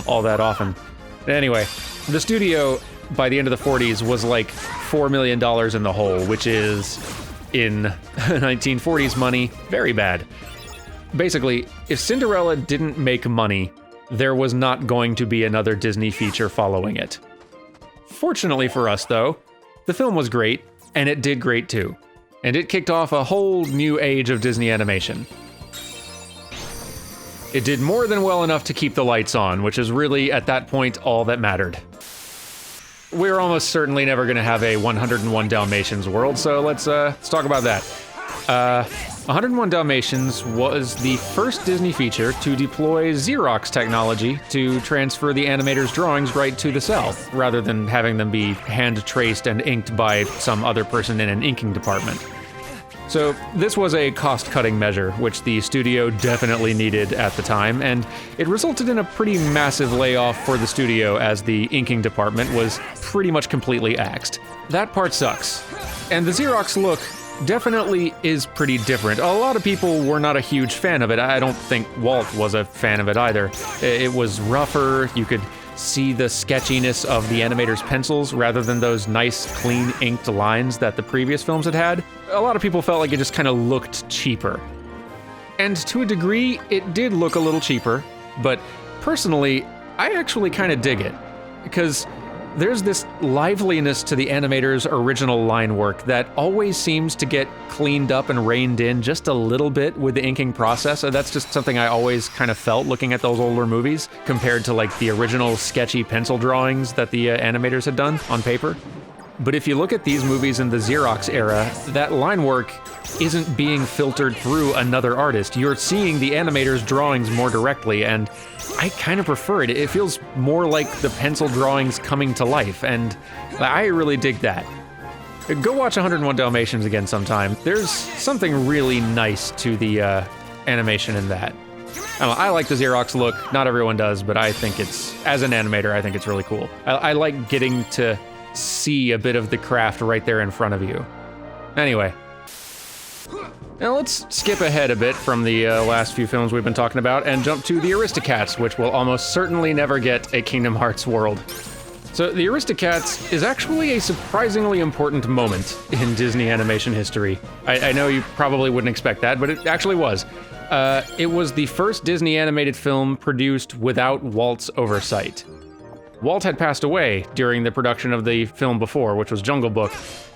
[SPEAKER 1] all that often. Anyway, the studio by the end of the 40s was like $4 million in the hole, which is, in 1940s money, very bad. Basically, if Cinderella didn't make money, there was not going to be another Disney feature following it. Fortunately for us, though, the film was great, and it did great too. And it kicked off a whole new age of Disney animation. It did more than well enough to keep the lights on, which is really, at that point, all that mattered. We're almost certainly never going to have a 101 Dalmatians world, so let's talk about that. 101 Dalmatians was the first Disney feature to deploy Xerox technology to transfer the animator's drawings right to the cell, rather than having them be hand-traced and inked by some other person in an inking department. So this was a cost-cutting measure, which the studio definitely needed at the time, and it resulted in a pretty massive layoff for the studio as the inking department was pretty much completely axed. That part sucks. And the Xerox look definitely is pretty different. A lot of people were not a huge fan of it. I don't think Walt was a fan of it either. It was rougher, you could see the sketchiness of the animator's pencils rather than those nice, clean inked lines that the previous films had. A lot of people felt like it just kind of looked cheaper. And to a degree, it did look a little cheaper, but personally, I actually kind of dig it, because there's this liveliness to the animator's original line work that always seems to get cleaned up and reined in just a little bit with the inking process. And that's just something I always kind of felt looking at those older movies compared to like the original sketchy pencil drawings that the animators had done on paper. But if you look at these movies in the Xerox era, that line work isn't being filtered through another artist. You're seeing the animator's drawings more directly, and I kind of prefer it. It feels more like the pencil drawings coming to life, and I really dig that. Go watch 101 Dalmatians again sometime. There's something really nice to the animation in that. I like the Xerox look. Not everyone does, but I think it's, as an animator, I think it's really cool. I like getting to see a bit of the craft right there in front of you. Anyway, now let's skip ahead a bit from the last few films we've been talking about and jump to the Aristocats, which will almost certainly never get a Kingdom Hearts world. So the Aristocats is actually a surprisingly important moment in Disney animation history. I know you probably wouldn't expect that, but it actually was. It was the first Disney animated film produced without Walt's oversight. Walt had passed away during the production of the film before, which was Jungle Book,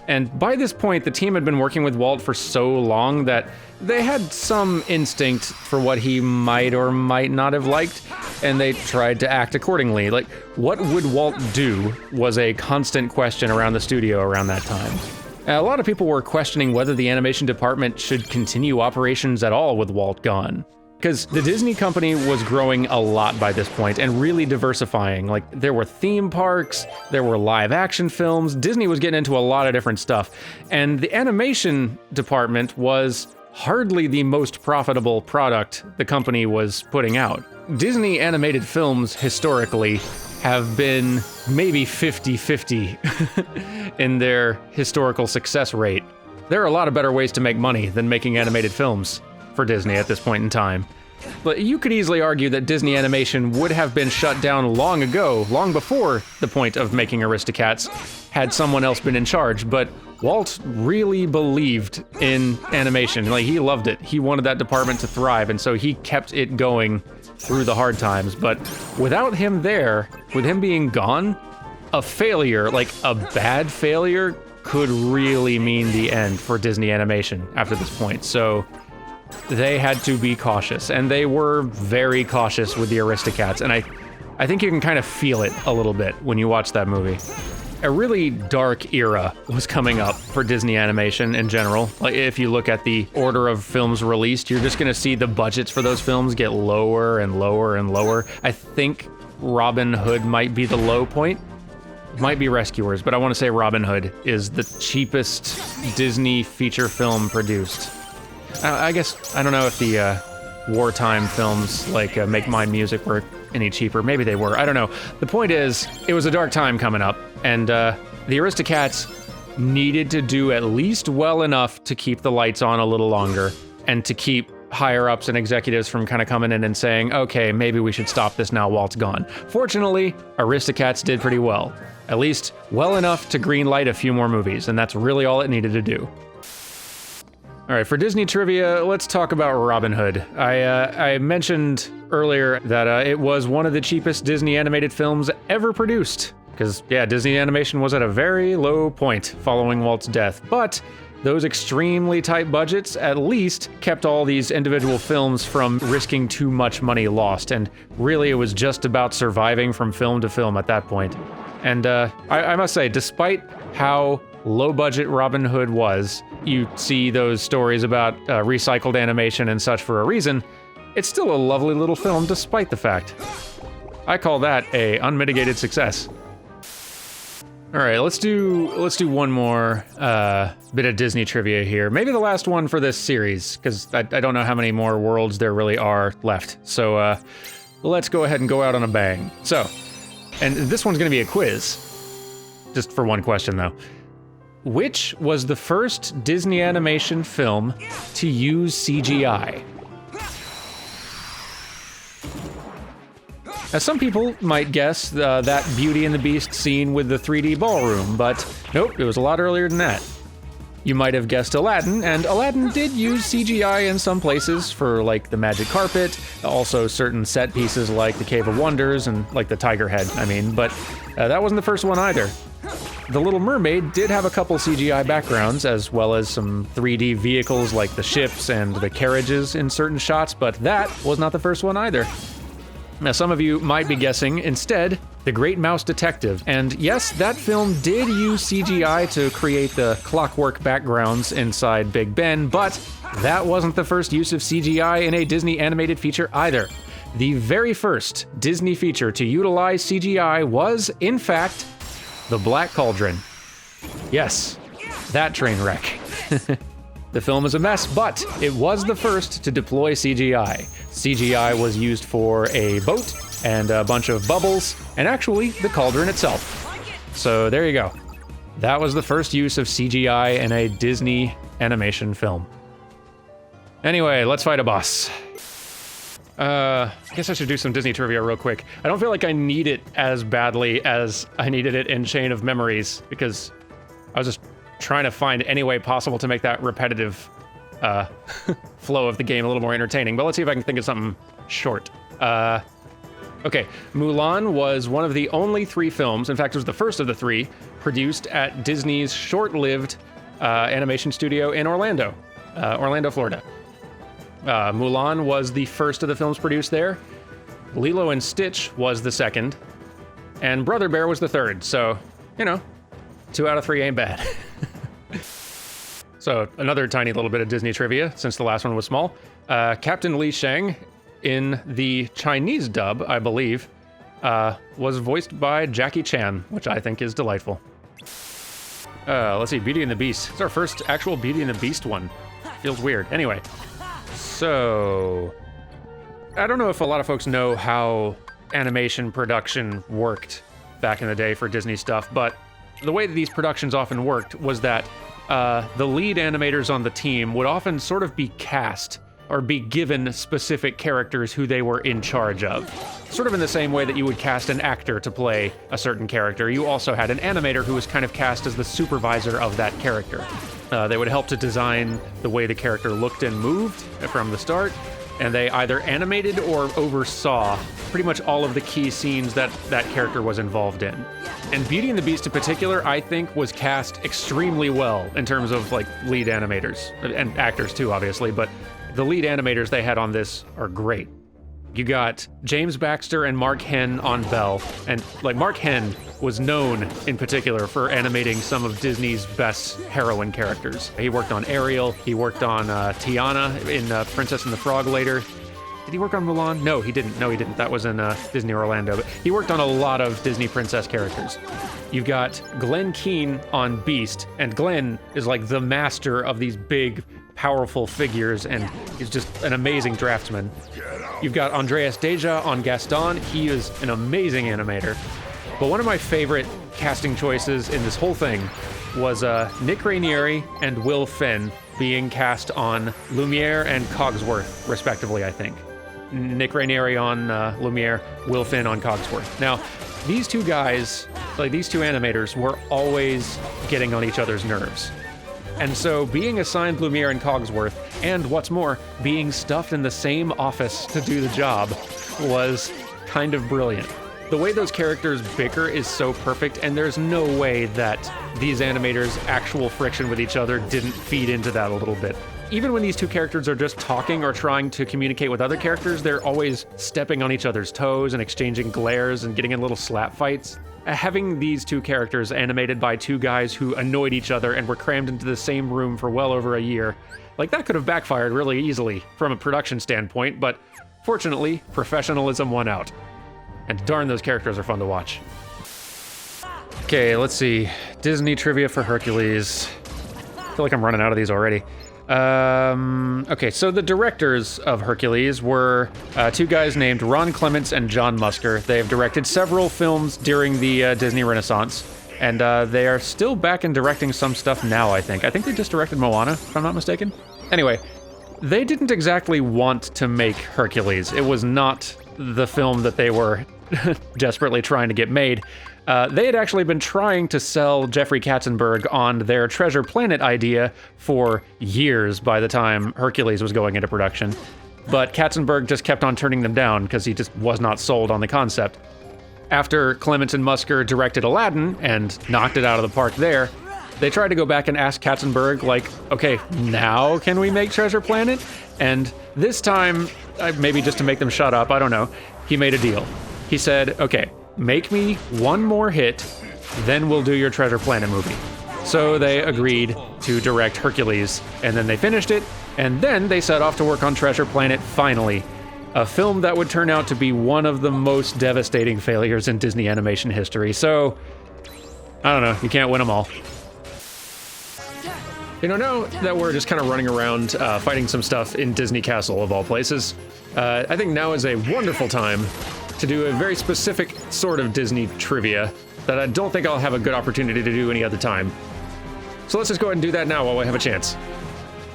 [SPEAKER 1] and by this point the team had been working with Walt for so long that they had some instinct for what he might or might not have liked, and they tried to act accordingly. Like, what would Walt do was a constant question around the studio around that time. A lot of people were questioning whether the animation department should continue operations at all with Walt gone. Because the Disney company was growing a lot by this point and really diversifying. Like, there were theme parks, there were live action films, Disney was getting into a lot of different stuff. And the animation department was hardly the most profitable product the company was putting out. Disney animated films, historically, have been maybe 50-50 in their historical success rate. There are a lot of better ways to make money than making animated films for Disney at this point in time. But you could easily argue that Disney animation would have been shut down long ago, long before the point of making Aristocats, had someone else been in charge. But Walt really believed in animation. Like, he loved it. He wanted that department to thrive, and so he kept it going through the hard times. But without him there, with him being gone, a failure, like a bad failure, could really mean the end for Disney animation after this point. So they had to be cautious, and they were very cautious with the Aristocats, and I think you can kind of feel it a little bit when you watch that movie. A really dark era was coming up for Disney animation in general. Like, if you look at the order of films released, you're just gonna see the budgets for those films get lower and lower and lower. I think Robin Hood might be the low point. Might be Rescuers, but I want to say Robin Hood is the cheapest Disney feature film produced. I guess, I don't know if the wartime films like Make Mine Music were any cheaper. Maybe they were, I don't know. The point is, it was a dark time coming up, and the Aristocats needed to do at least well enough to keep the lights on a little longer, and to keep higher-ups and executives from kind of coming in and saying, okay, maybe we should stop this now, Walt's gone. Fortunately, Aristocats did pretty well. At least well enough to greenlight a few more movies, and that's really all it needed to do. All right, for Disney trivia, let's talk about Robin Hood. I mentioned earlier that it was one of the cheapest Disney animated films ever produced. Because, yeah, Disney animation was at a very low point following Walt's death. But those extremely tight budgets at least kept all these individual films from risking too much money lost. And really, it was just about surviving from film to film at that point. And I must say, despite how low-budget Robin Hood was, you see those stories about recycled animation and such for a reason, it's still a lovely little film despite the fact. I call that a unmitigated success. All right, let's do one more bit of Disney trivia here. Maybe the last one for this series, because I don't know how many more worlds there really are left. So let's go ahead and go out on a bang. So, and this one's gonna be a quiz, just for one question though. Which was the first Disney animation film to use CGI? Now, some people might guess that Beauty and the Beast scene with the 3D ballroom, but nope, it was a lot earlier than that. You might have guessed Aladdin, and Aladdin did use CGI in some places for, like, the magic carpet, also certain set pieces like the Cave of Wonders and, like, the tiger head, but that wasn't the first one either. The Little Mermaid did have a couple CGI backgrounds, as well as some 3D vehicles like the ships and the carriages in certain shots, but that was not the first one either. Now, some of you might be guessing, instead, The Great Mouse Detective. And yes, that film did use CGI to create the clockwork backgrounds inside Big Ben, but that wasn't the first use of CGI in a Disney animated feature either. The very first Disney feature to utilize CGI was, in fact, The Black Cauldron. Yes, that train wreck. The film is a mess, but it was the first to deploy CGI. CGI was used for a boat and a bunch of bubbles, and actually the cauldron itself. So there you go. That was the first use of CGI in a Disney animation film. Anyway, let's fight a boss. I guess I should do some Disney trivia real quick. I don't feel like I need it as badly as I needed it in Chain of Memories, because I was just trying to find any way possible to make that repetitive flow of the game a little more entertaining. But let's see if I can think of something short. Okay, Mulan was one of the only 3 films, in fact it was the first of the 3, produced at Disney's short-lived animation studio in Orlando, Florida. Mulan was the first of the films produced there. Lilo and Stitch was the second. And Brother Bear was the third, so, 2 out of 3 ain't bad. So, another tiny little bit of Disney trivia, since the last one was small. Captain Li Shang, in the Chinese dub, I believe, was voiced by Jackie Chan, which I think is delightful. Let's see, Beauty and the Beast. It's our first actual Beauty and the Beast one. Feels weird. Anyway, so I don't know if a lot of folks know how animation production worked back in the day for Disney stuff, but the way that these productions often worked was that the lead animators on the team would often sort of be cast or be given specific characters who they were in charge of. Sort of in the same way that you would cast an actor to play a certain character, you also had an animator who was kind of cast as the supervisor of that character. They would help to design the way the character looked and moved from the start, and they either animated or oversaw pretty much all of the key scenes that that character was involved in. And Beauty and the Beast in particular, I think, was cast extremely well in terms of like lead animators, and actors too, obviously, but the lead animators they had on this are great. You got James Baxter and Mark Henn on Belle, and like Mark Henn was known in particular for animating some of Disney's best heroine characters. He worked on Ariel, he worked on Tiana in Princess and the Frog later. Did he work on Mulan? No, he didn't. No, he didn't. That was in Disney Orlando. But he worked on a lot of Disney princess characters. You've got Glenn Keane on Beast, and Glenn is like the master of these big, powerful figures, and he's just an amazing draftsman. You've got Andreas Deja on Gaston. He is an amazing animator. But one of my favorite casting choices in this whole thing was Nick Rainieri and Will Finn being cast on Lumiere and Cogsworth, respectively, I think. Nick Rainieri on Lumiere, Will Finn on Cogsworth. Now, these two guys, like these two animators, were always getting on each other's nerves. And so being assigned Lumiere and Cogsworth, and what's more, being stuffed in the same office to do the job, was kind of brilliant. The way those characters bicker is so perfect, and there's no way that these animators' actual friction with each other didn't feed into that a little bit. Even when these two characters are just talking or trying to communicate with other characters, they're always stepping on each other's toes and exchanging glares and getting in little slap fights. Having these two characters animated by two guys who annoyed each other and were crammed into the same room for well over a year, like that could have backfired really easily from a production standpoint, but fortunately, professionalism won out. And darn, those characters are fun to watch. Okay, let's see. Disney trivia for Hercules. I feel like I'm running out of these already. Okay, so the directors of Hercules were two guys named Ron Clements and John Musker. They have directed several films during the Disney Renaissance, and they are still back in directing some stuff now, I think. I think they just directed Moana, if I'm not mistaken. Anyway, they didn't exactly want to make Hercules. It was not the film that they were desperately trying to get made. They had actually been trying to sell Jeffrey Katzenberg on their Treasure Planet idea for years by the time Hercules was going into production. But Katzenberg just kept on turning them down because he just was not sold on the concept. After Clements and Musker directed Aladdin and knocked it out of the park there, they tried to go back and ask Katzenberg, like, okay, now can we make Treasure Planet? And this time, maybe just to make them shut up, I don't know, he made a deal. He said, okay, make me one more hit, then we'll do your Treasure Planet movie. So they agreed to direct Hercules, and then they finished it, and then they set off to work on Treasure Planet finally, a film that would turn out to be one of the most devastating failures in Disney animation history. So, I don't know, you can't win them all. You know, now that we're just kind of running around fighting some stuff in Disney Castle, of all places, I think now is a wonderful time to do a very specific sort of Disney trivia that I don't think I'll have a good opportunity to do any other time. So let's just go ahead and do that now while we have a chance.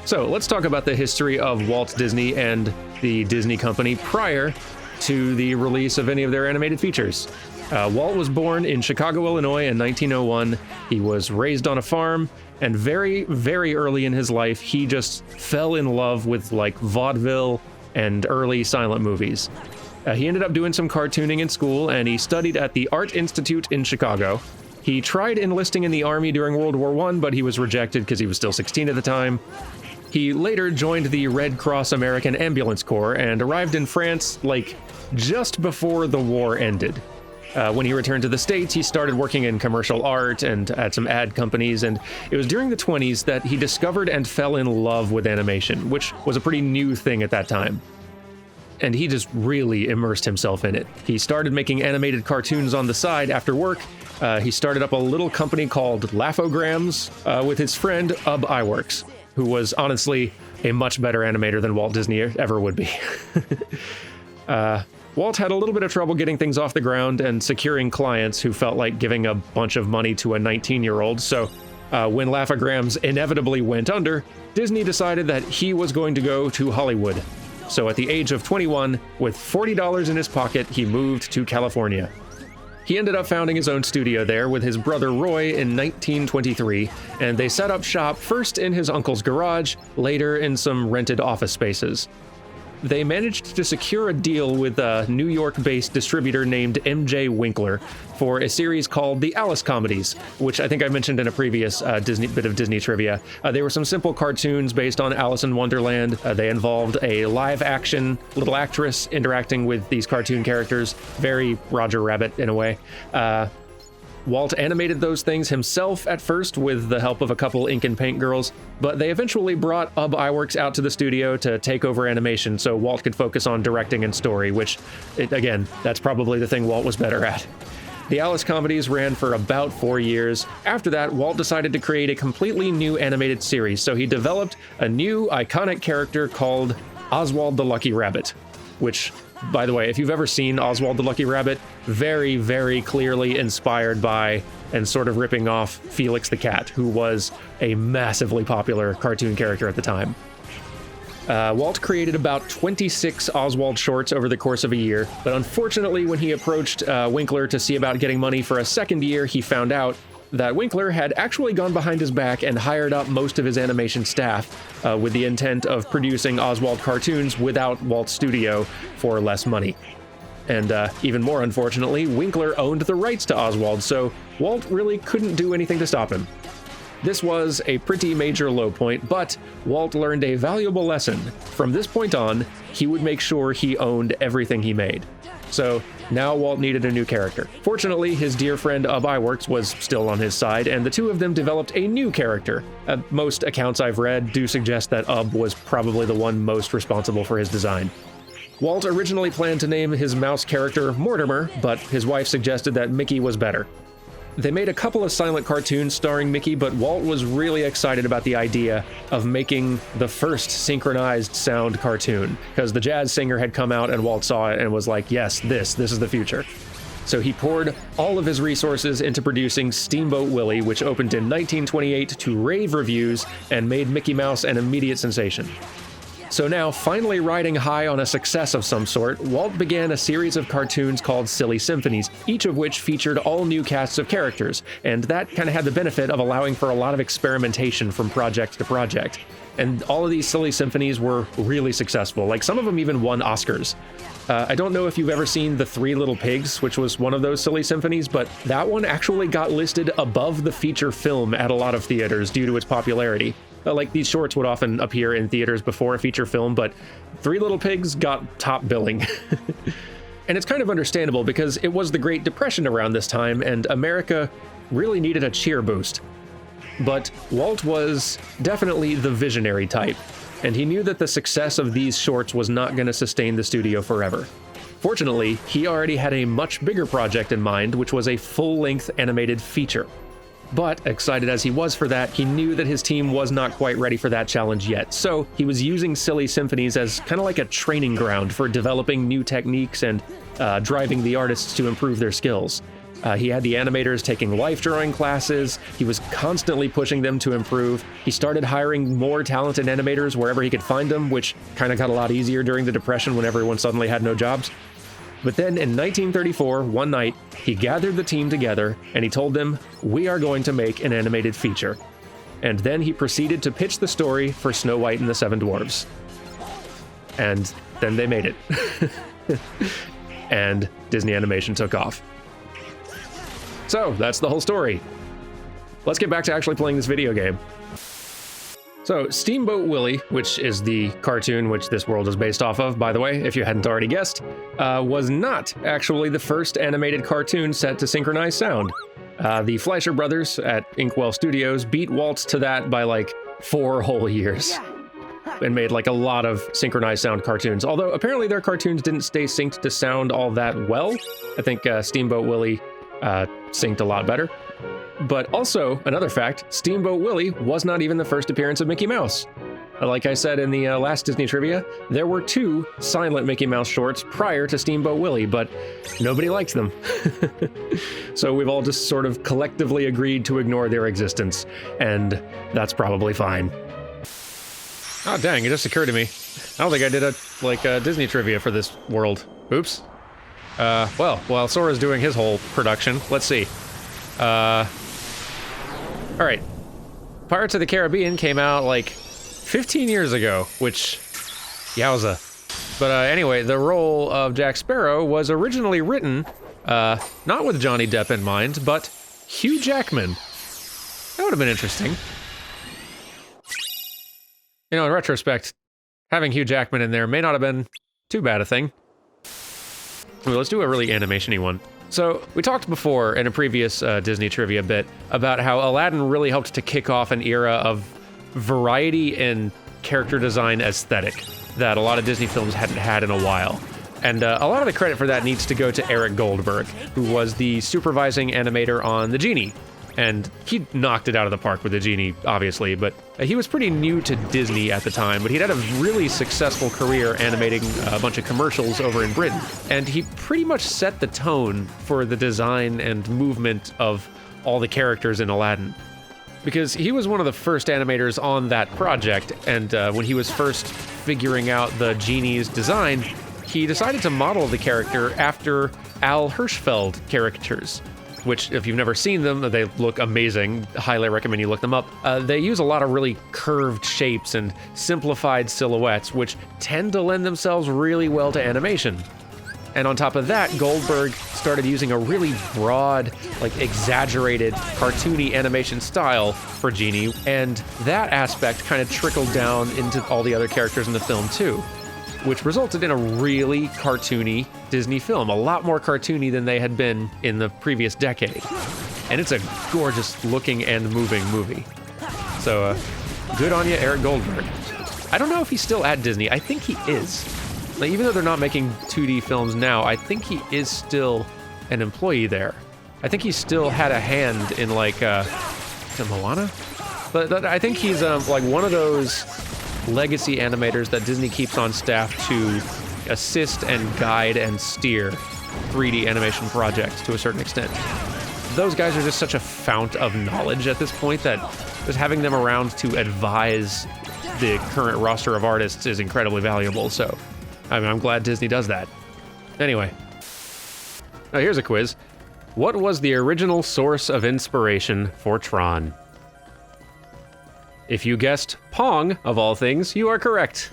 [SPEAKER 1] So let's talk about the history of Walt Disney and the Disney Company prior to the release of any of their animated features. Walt was born in Chicago, Illinois in 1901. He was raised on a farm, and very, very early in his life, he just fell in love with like vaudeville and early silent movies. He ended up doing some cartooning in school, and he studied at the Art Institute in Chicago. He tried enlisting in the Army during World War I, but he was rejected because he was still 16 at the time. He later joined the Red Cross American Ambulance Corps and arrived in France, like, just before the war ended. When he returned to the States, he started working in commercial art and at some ad companies, and it was during the 20s that he discovered and fell in love with animation, which was a pretty new thing at that time. And he just really immersed himself in it. He started making animated cartoons on the side after work. He started up a little company called Laugh-O-Grams with his friend Ub Iwerks, who was honestly a much better animator than Walt Disney ever would be. Walt had a little bit of trouble getting things off the ground and securing clients who felt like giving a bunch of money to a 19-year-old, so when Laugh-O-Grams inevitably went under, Disney decided that he was going to go to Hollywood. So at the age of 21, with $40 in his pocket, he moved to California. He ended up founding his own studio there with his brother Roy in 1923, and they set up shop first in his uncle's garage, later in some rented office spaces. They managed to secure a deal with a New York-based distributor named M.J. Winkler for a series called The Alice Comedies, which I think I mentioned in a previous bit of Disney trivia. They were some simple cartoons based on Alice in Wonderland. They involved a live-action little actress interacting with these cartoon characters, very Roger Rabbit in a way. Walt animated those things himself at first with the help of a couple ink and paint girls, but they eventually brought Ub Iwerks out to the studio to take over animation so Walt could focus on directing and story, which, again, that's probably the thing Walt was better at. The Alice comedies ran for about 4 years. After that, Walt decided to create a completely new animated series, so he developed a new iconic character called Oswald the Lucky Rabbit, which, by the way, if you've ever seen Oswald the Lucky Rabbit, very, very clearly inspired by and sort of ripping off Felix the Cat, who was a massively popular cartoon character at the time. Walt created about 26 Oswald shorts over the course of a year, but unfortunately when he approached Winkler to see about getting money for a second year, he found out that Winkler had actually gone behind his back and hired up most of his animation staff with the intent of producing Oswald cartoons without Walt's studio for less money. And even more unfortunately, Winkler owned the rights to Oswald, so Walt really couldn't do anything to stop him. This was a pretty major low point, but Walt learned a valuable lesson. From this point on, he would make sure he owned everything he made. So now Walt needed a new character. Fortunately, his dear friend Ub Iwerks was still on his side, and the two of them developed a new character. Most accounts I've read do suggest that Ub was probably the one most responsible for his design. Walt originally planned to name his mouse character Mortimer, but his wife suggested that Mickey was better. They made a couple of silent cartoons starring Mickey, but Walt was really excited about the idea of making the first synchronized sound cartoon, because the jazz singer had come out and Walt saw it and was like, yes, this is the future. So he poured all of his resources into producing Steamboat Willie, which opened in 1928 to rave reviews and made Mickey Mouse an immediate sensation. So now, finally riding high on a success of some sort, Walt began a series of cartoons called Silly Symphonies, each of which featured all new casts of characters, and that kind of had the benefit of allowing for a lot of experimentation from project to project. And all of these Silly Symphonies were really successful, like some of them even won Oscars. I don't know if you've ever seen The Three Little Pigs, which was one of those Silly Symphonies, but that one actually got listed above the feature film at a lot of theaters due to its popularity. Like, these shorts would often appear in theaters before a feature film, but Three Little Pigs got top billing. And it's kind of understandable because it was the Great Depression around this time, and America really needed a cheer boost. But Walt was definitely the visionary type, and he knew that the success of these shorts was not going to sustain the studio forever. Fortunately, he already had a much bigger project in mind, which was a full-length animated feature. But, excited as he was for that, he knew that his team was not quite ready for that challenge yet, so he was using Silly Symphonies as kind of like a training ground for developing new techniques and driving the artists to improve their skills. He had the animators taking life drawing classes, he was constantly pushing them to improve, he started hiring more talented animators wherever he could find them, which kind of got a lot easier during the Depression when everyone suddenly had no jobs. But then in 1934, one night, he gathered the team together and he told them, "We are going to make an animated feature." And then he proceeded to pitch the story for Snow White and the Seven Dwarfs. And then they made it. And Disney Animation took off. So that's the whole story. Let's get back to actually playing this video game. So, Steamboat Willie, which is the cartoon which this world is based off of, by the way, if you hadn't already guessed, was not actually the first animated cartoon set to synchronize sound. The Fleischer brothers at Inkwell Studios beat Walt to that by like 4 whole years. And made like a lot of synchronized sound cartoons, although apparently their cartoons didn't stay synced to sound all that well. I think Steamboat Willie synced a lot better. But also, another fact, Steamboat Willie was not even the first appearance of Mickey Mouse. Like I said in the last Disney Trivia, there were 2 silent Mickey Mouse shorts prior to Steamboat Willie, but nobody liked them. So we've all just sort of collectively agreed to ignore their existence, and that's probably fine. Oh dang, it just occurred to me. I don't think I did a Disney Trivia for this world. Oops. Well, while Sora's doing his whole production, let's see. Alright. Pirates of the Caribbean came out like 15 years ago, which, yowza. But anyway, the role of Jack Sparrow was originally written, not with Johnny Depp in mind, but Hugh Jackman. That would have been interesting. You know, in retrospect, having Hugh Jackman in there may not have been too bad a thing. Well, let's do a really animation-y one. So, we talked before in a previous Disney Trivia bit about how Aladdin really helped to kick off an era of variety and character design aesthetic that a lot of Disney films hadn't had in a while. And a lot of the credit for that needs to go to Eric Goldberg, who was the supervising animator on The Genie. And he knocked it out of the park with The Genie, obviously, but he was pretty new to Disney at the time, but he'd had a really successful career animating a bunch of commercials over in Britain. And he pretty much set the tone for the design and movement of all the characters in Aladdin. Because he was one of the first animators on that project, and when he was first figuring out the Genie's design, he decided to model the character after Al Hirschfeld caricatures. Which, if you've never seen them, they look amazing. Highly recommend you look them up. They use a lot of really curved shapes and simplified silhouettes, which tend to lend themselves really well to animation. And on top of that, Goldberg started using a really broad, like exaggerated, cartoony animation style for Genie, and that aspect kind of trickled down into all the other characters in the film too, which resulted in a really cartoony Disney film, a lot more cartoony than they had been in the previous decade. And it's a gorgeous looking and moving movie. So, good on you, Eric Goldberg. I don't know if he's still at Disney. I think he is. Like, even though they're not making 2D films now, I think he is still an employee there. I think he still had a hand in, like, is it Moana? But I think he's, like, one of those legacy animators that Disney keeps on staff to assist and guide and steer 3D animation projects to a certain extent. Those guys are just such a fount of knowledge at this point that just having them around to advise the current roster of artists is incredibly valuable, so I mean, I'm glad Disney does that. Anyway. Oh, here's a quiz. What was the original source of inspiration for Tron? If you guessed Pong, of all things, you are correct.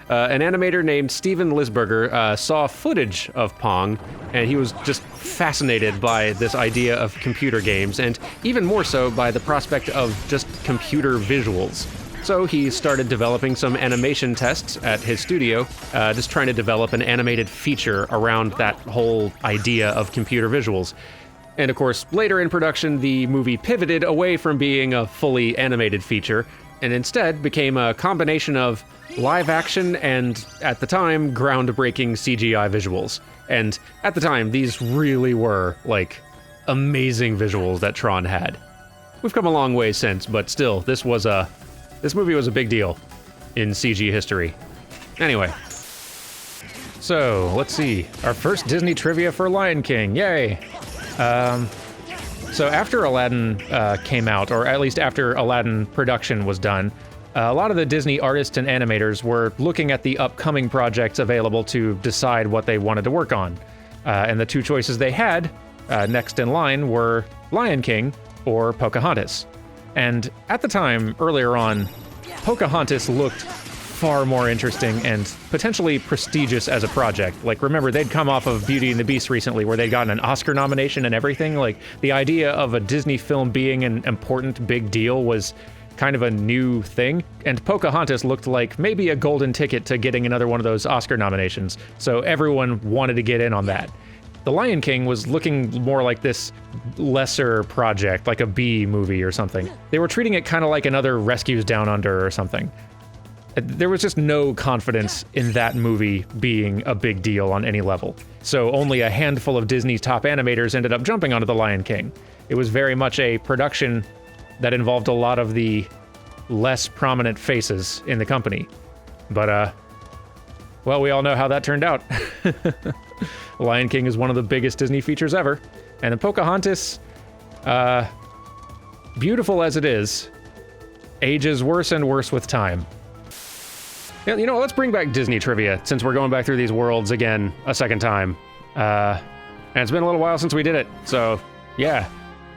[SPEAKER 1] An animator named Steven Lisberger saw footage of Pong, and he was just fascinated by this idea of computer games, and even more so by the prospect of just computer visuals. So he started developing some animation tests at his studio, just trying to develop an animated feature around that whole idea of computer visuals. And of course, later in production, the movie pivoted away from being a fully animated feature, and instead became a combination of live action and, at the time, groundbreaking CGI visuals. And at the time, these really were, like, amazing visuals that Tron had. We've come a long way since, but still, this movie was a big deal in CG history. Anyway. So, let's see. Our first Disney trivia for Lion King. Yay! So after Aladdin came out, or at least after Aladdin production was done, a lot of the Disney artists and animators were looking at the upcoming projects available to decide what they wanted to work on. And the two choices they had, next in line, were Lion King or Pocahontas. And at the time, earlier on, Pocahontas looked far more interesting and potentially prestigious as a project. Like, remember, they'd come off of Beauty and the Beast recently, where they'd gotten an Oscar nomination and everything. Like, the idea of a Disney film being an important big deal was kind of a new thing, and Pocahontas looked like maybe a golden ticket to getting another one of those Oscar nominations, so everyone wanted to get in on that. The Lion King was looking more like this lesser project, like a B movie or something. They were treating it kind of like another Rescues Down Under or something. There was just no confidence in that movie being a big deal on any level. So only a handful of Disney's top animators ended up jumping onto The Lion King. It was very much a production that involved a lot of the less prominent faces in the company. But, well, we all know how that turned out. Lion King is one of the biggest Disney features ever. And the Pocahontas, beautiful as it is, ages worse and worse with time. Yeah, you know, let's bring back Disney trivia, since we're going back through these worlds again a second time. And it's been a little while since we did it, so yeah.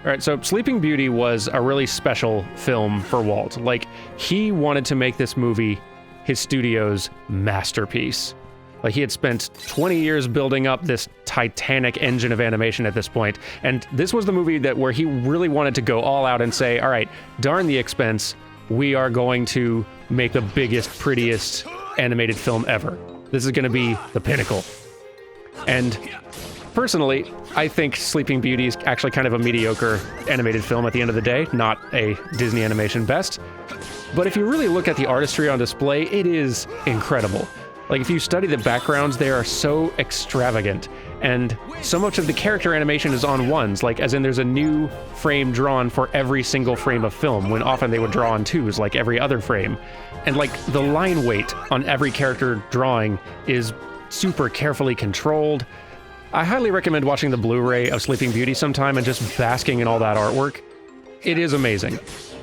[SPEAKER 1] All right, so Sleeping Beauty was a really special film for Walt. Like, he wanted to make this movie his studio's masterpiece. Like, he had spent 20 years building up this titanic engine of animation at this point, and this was the movie where he really wanted to go all out and say, all right, darn the expense, we are going to make the biggest, prettiest animated film ever. This is going to be the pinnacle. And personally, I think Sleeping Beauty is actually kind of a mediocre animated film at the end of the day, not a Disney animation best. But if you really look at the artistry on display, it is incredible. Like, if you study the backgrounds, they are so extravagant, and so much of the character animation is on ones, like, as in there's a new frame drawn for every single frame of film, when often they would draw on twos, like every other frame. And, like, the line weight on every character drawing is super carefully controlled. I highly recommend watching the Blu-ray of Sleeping Beauty sometime and just basking in all that artwork. It is amazing.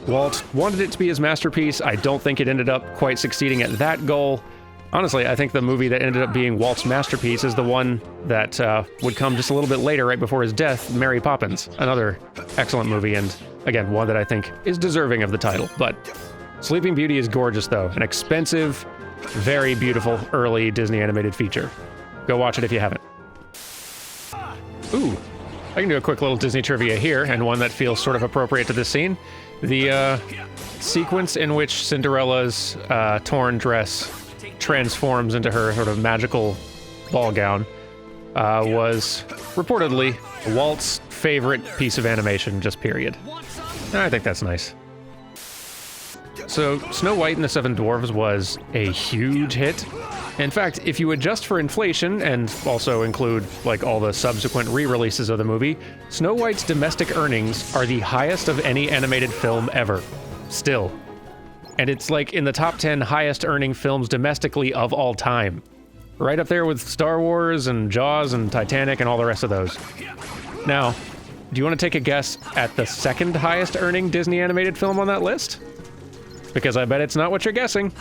[SPEAKER 1] Walt wanted it to be his masterpiece. I don't think it ended up quite succeeding at that goal. Honestly, I think the movie that ended up being Walt's masterpiece is the one that would come just a little bit later, right before his death, Mary Poppins. Another excellent movie, and again, one that I think is deserving of the title. But Sleeping Beauty is gorgeous, though. An expensive, very beautiful, early Disney animated feature. Go watch it if you haven't. Ooh, I can do a quick little Disney trivia here, and one that feels sort of appropriate to this scene. The sequence in which Cinderella's torn dress transforms into her sort of magical ball gown was reportedly Walt's favorite piece of animation, just period. I think that's nice. So, Snow White and the Seven Dwarfs was a huge hit. In fact, if you adjust for inflation and also include, like, all the subsequent re-releases of the movie, Snow White's domestic earnings are the highest of any animated film ever. Still. And it's, like, in the top 10 highest earning films domestically of all time. Right up there with Star Wars and Jaws and Titanic and all the rest of those. Now, do you want to take a guess at the second highest earning Disney animated film on that list? because I bet it's not what you're guessing.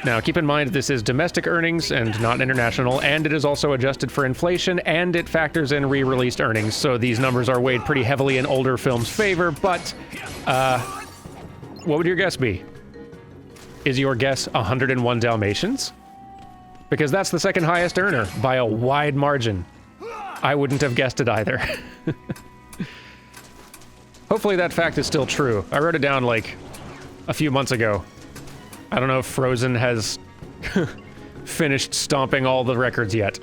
[SPEAKER 1] Now, keep in mind, this is domestic earnings and not international, and it is also adjusted for inflation, and it factors in re-released earnings, so these numbers are weighed pretty heavily in older films' favor, but, what would your guess be? Is your guess 101 Dalmatians? Because that's the second highest earner, by a wide margin. I wouldn't have guessed it either. Hopefully that fact is still true. I wrote it down, like, a few months ago. I don't know if Frozen has finished stomping all the records yet.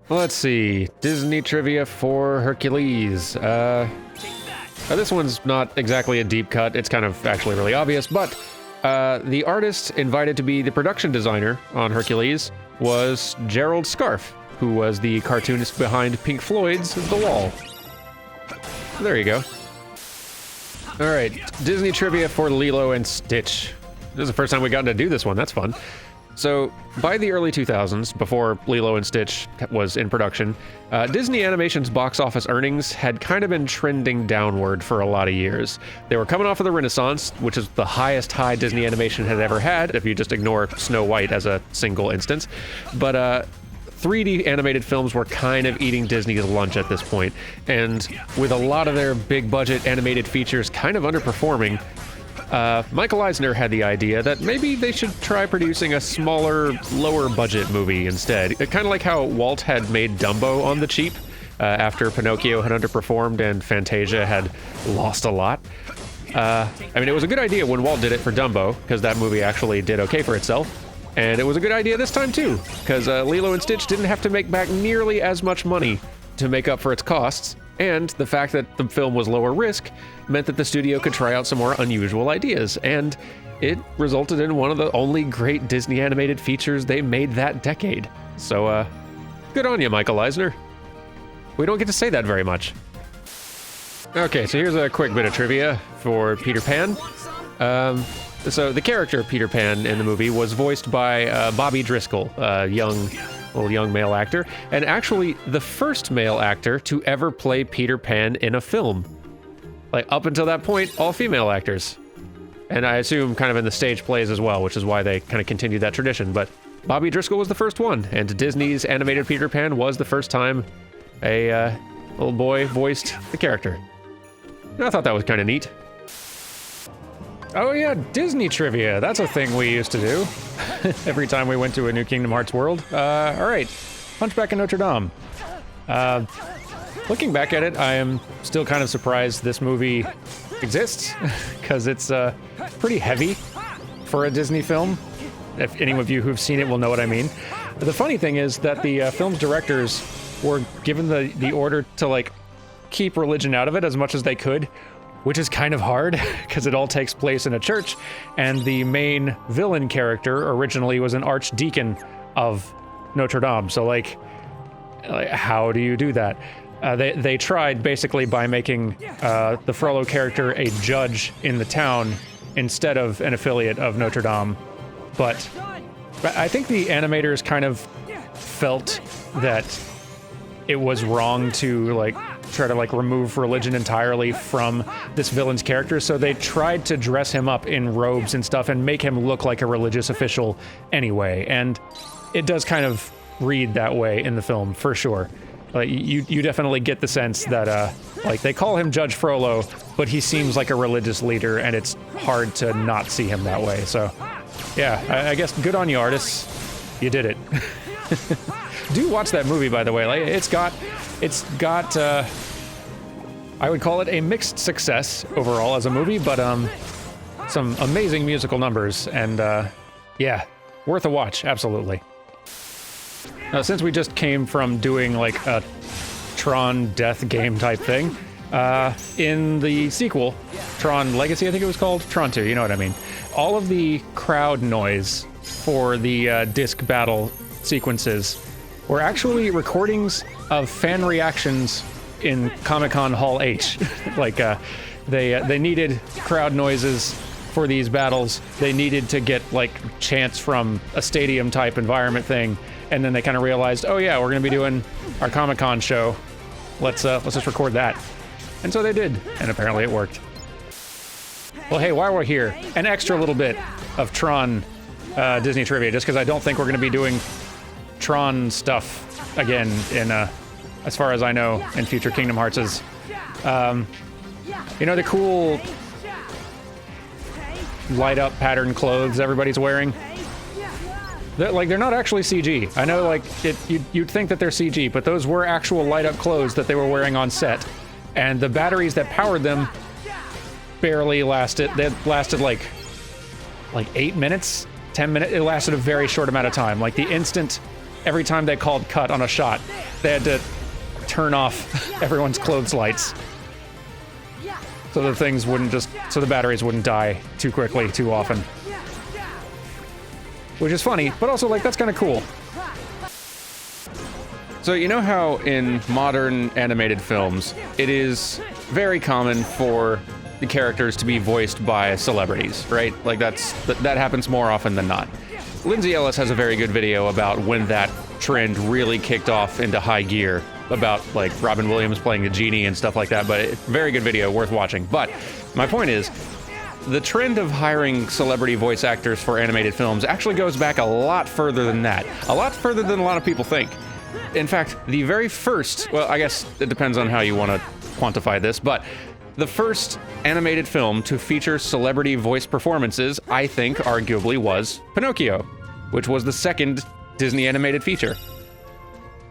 [SPEAKER 1] Let's see. Disney trivia for Hercules. This one's not exactly a deep cut. It's kind of actually really obvious, but the artist invited to be the production designer on Hercules was Gerald Scarfe, who was the cartoonist behind Pink Floyd's The Wall. There you go. All right, Disney trivia for Lilo and Stitch. This is the first time we got to do this one. That's fun. So, by the early 2000s, before Lilo and Stitch was in production, Disney Animation's box office earnings had kind of been trending downward for a lot of years. They were coming off of the Renaissance, which is the highest high Disney Animation had ever had, if you just ignore Snow White as a single instance. But 3D animated films were kind of eating Disney's lunch at this point, and with a lot of their big budget animated features kind of underperforming, Michael Eisner had the idea that maybe they should try producing a smaller, lower budget movie instead. Kind of like how Walt had made Dumbo on the cheap after Pinocchio had underperformed and Fantasia had lost a lot. I mean, it was a good idea when Walt did it for Dumbo, because that movie actually did okay for itself. And it was a good idea this time too, because Lilo and Stitch didn't have to make back nearly as much money to make up for its costs, and the fact that the film was lower risk meant that the studio could try out some more unusual ideas, and it resulted in one of the only great Disney animated features they made that decade. So, good on you, Michael Eisner. We don't get to say that very much. Okay, so here's a quick bit of trivia for Peter Pan. So the character Peter Pan in the movie was voiced by Bobby Driscoll, a young male actor, and actually the first male actor to ever play Peter Pan in a film. Like, up until that point, all female actors. And I assume kind of in the stage plays as well, which is why they kind of continued that tradition. But Bobby Driscoll was the first one, and Disney's animated Peter Pan was the first time a little boy voiced the character. And I thought that was kind of neat. Oh yeah, Disney trivia. That's a thing we used to do every time we went to a new Kingdom Hearts world. All right, Hunchback of Notre Dame. Looking back at it, I am still kind of surprised this movie exists, because it's pretty heavy for a Disney film. If any of you who've seen it will know what I mean. But the funny thing is that the film's directors were given the order to, like, keep religion out of it as much as they could, which is kind of hard, because it all takes place in a church, and the main villain character originally was an archdeacon of Notre Dame. So, like how do you do that? They tried basically by making the Frollo character a judge in the town instead of an affiliate of Notre Dame. But I think the animators kind of felt that it was wrong to, like, try to, like, remove religion entirely from this villain's character, so they tried to dress him up in robes and stuff and make him look like a religious official anyway, and it does kind of read that way in the film, for sure. Like, you definitely get the sense that, like, they call him Judge Frollo, but he seems like a religious leader, and it's hard to not see him that way, so yeah, I guess good on you, artists. You did it. Do watch that movie, by the way. Like, it's got I would call it a mixed success overall as a movie, but some amazing musical numbers, and yeah, worth a watch, absolutely. Since we just came from doing, like, a Tron death game type thing, in the sequel, Tron Legacy, I think it was called, Tron 2, you know what I mean, all of the crowd noise for the disc battle sequences were actually recordings of fan reactions in Comic-Con Hall H. Like, they needed crowd noises for these battles. They needed to get, like, chants from a stadium type environment thing, and then they kind of realized, oh yeah, we're gonna be doing our Comic-Con show. Let's just record that. And so they did, and apparently it worked.
[SPEAKER 5] Well, hey, while we're here, an extra little bit of Tron Disney trivia, just because I don't think we're going to be doing Tron stuff again in, as far as I know, in future Kingdom Hearts'. You know the cool light-up pattern clothes everybody's wearing? They're not actually CG. I know, like, you'd think that they're CG, but those were actual light-up clothes that they were wearing on set. And the batteries that powered them barely lasted. They lasted like 8 minutes, 10 minutes. It lasted a very short amount of time. Like the instant, every time they called cut on a shot, they had to turn off everyone's clothes lights. So the things wouldn't so the batteries wouldn't die too quickly, too often. Which is funny, but also like, that's kind of cool.
[SPEAKER 1] So you know how in modern animated films, it is very common for the characters to be voiced by celebrities, right? Like that happens more often than not. Lindsay Ellis has a very good video about when that trend really kicked off into high gear, about like Robin Williams playing the genie and stuff like that, but very good video, worth watching. But my point is, the trend of hiring celebrity voice actors for animated films actually goes back a lot further than that. A lot further than a lot of people think. In fact, the very first, well, I guess it depends on how you want to quantify this, but the first animated film to feature celebrity voice performances, I think, arguably was Pinocchio, which was the second Disney animated feature.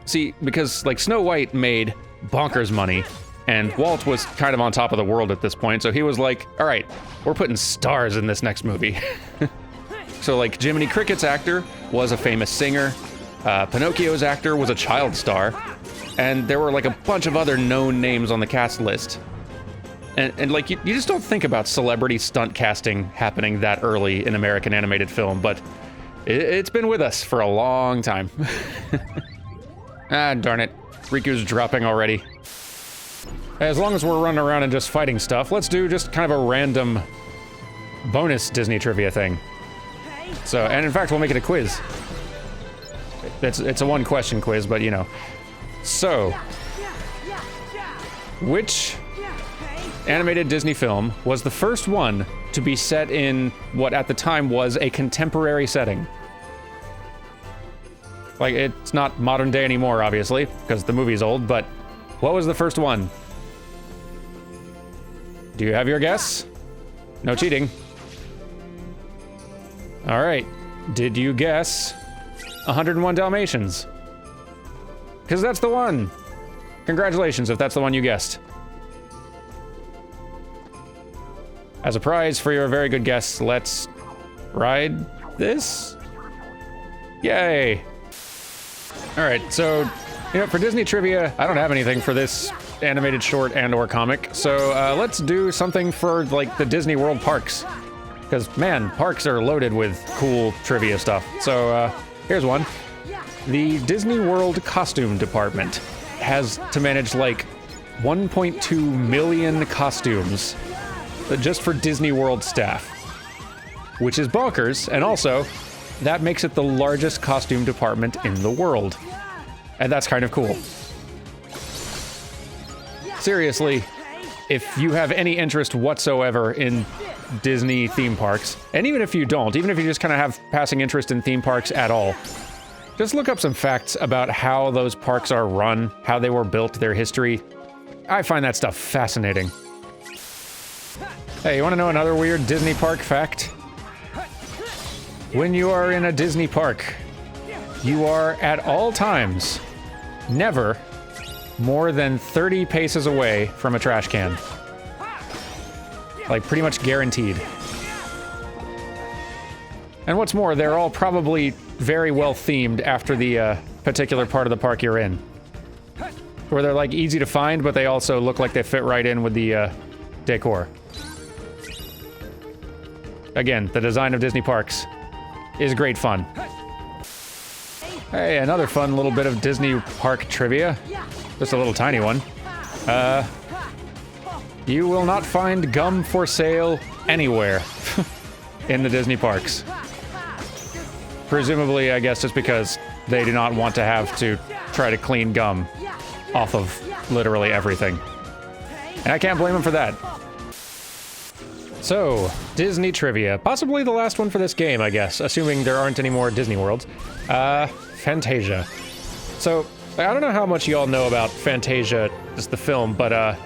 [SPEAKER 1] See, because, like, Snow White made bonkers money, and Walt was kind of on top of the world at this point, so he was like, all right, we're putting stars in this next movie. So, like, Jiminy Cricket's actor was a famous singer, Pinocchio's actor was a child star, and there were, like, a bunch of other known names on the cast list. And like, you just don't think about celebrity stunt casting happening that early in American animated film, but it's been with us for a long time. Ah, darn it. Riku's dropping already. As long as we're running around and just fighting stuff, let's do just kind of a random bonus Disney trivia thing. So, and in fact, we'll make it a quiz. It's a one-question quiz, but you know. So, which animated Disney film was the first one to be set in what at the time was a contemporary setting? Like, it's not modern day anymore, obviously, because the movie's old, but what was the first one? Do you have your guess? No cheating. All right. Did you guess 101 Dalmatians? Because that's the one. Congratulations if that's the one you guessed. As a prize for your very good guess, let's ride this. Yay. All right, so, you know, for Disney trivia, I don't have anything for this animated short and or comic, so let's do something for, like, the Disney World parks. Because, man, parks are loaded with cool trivia stuff. So, here's one. The Disney World costume department has to manage, like, 1.2 million costumes just for Disney World staff, which is bonkers, and also, that makes it the largest costume department in the world. And that's kind of cool. Seriously, if you have any interest whatsoever in Disney theme parks, and even if you don't, even if you just kind of have passing interest in theme parks at all, just look up some facts about how those parks are run, how they were built, their history. I find that stuff fascinating. Hey, you want to know another weird Disney park fact? When you are in a Disney park, you are at all times never more than 30 paces away from a trash can. Like, pretty much guaranteed. And what's more, they're all probably very well themed after the particular part of the park you're in. Where they're, like, easy to find, but they also look like they fit right in with the decor. Again, the design of Disney parks is great fun. Hey, another fun little bit of Disney park trivia. Just a little tiny one. You will not find gum for sale anywhere in the Disney parks. Presumably, I guess, just because they do not want to have to try to clean gum off of literally everything. And I can't blame them for that.
[SPEAKER 5] So, Disney trivia. Possibly the last one for this game, I guess, assuming there aren't any more Disney Worlds. Fantasia. So, I don't know how much y'all know about Fantasia, just the film, but,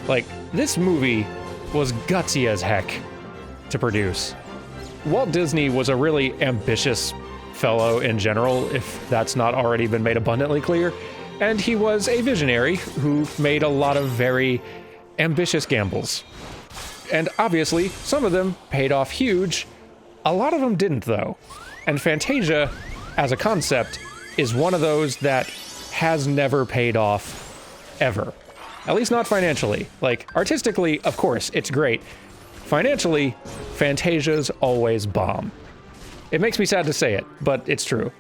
[SPEAKER 5] like, this movie was gutsy as heck to produce. Walt Disney was a really ambitious fellow in general, if that's not already been made abundantly clear, and he was a visionary who made a lot of very ambitious gambles. And obviously, some of them paid off huge. A lot of them didn't, though. And Fantasia, as a concept, is one of those that has never paid off, ever. At least not financially. Like, artistically, of course, it's great. Financially, Fantasia's always bomb. It makes me sad to say it, but it's true.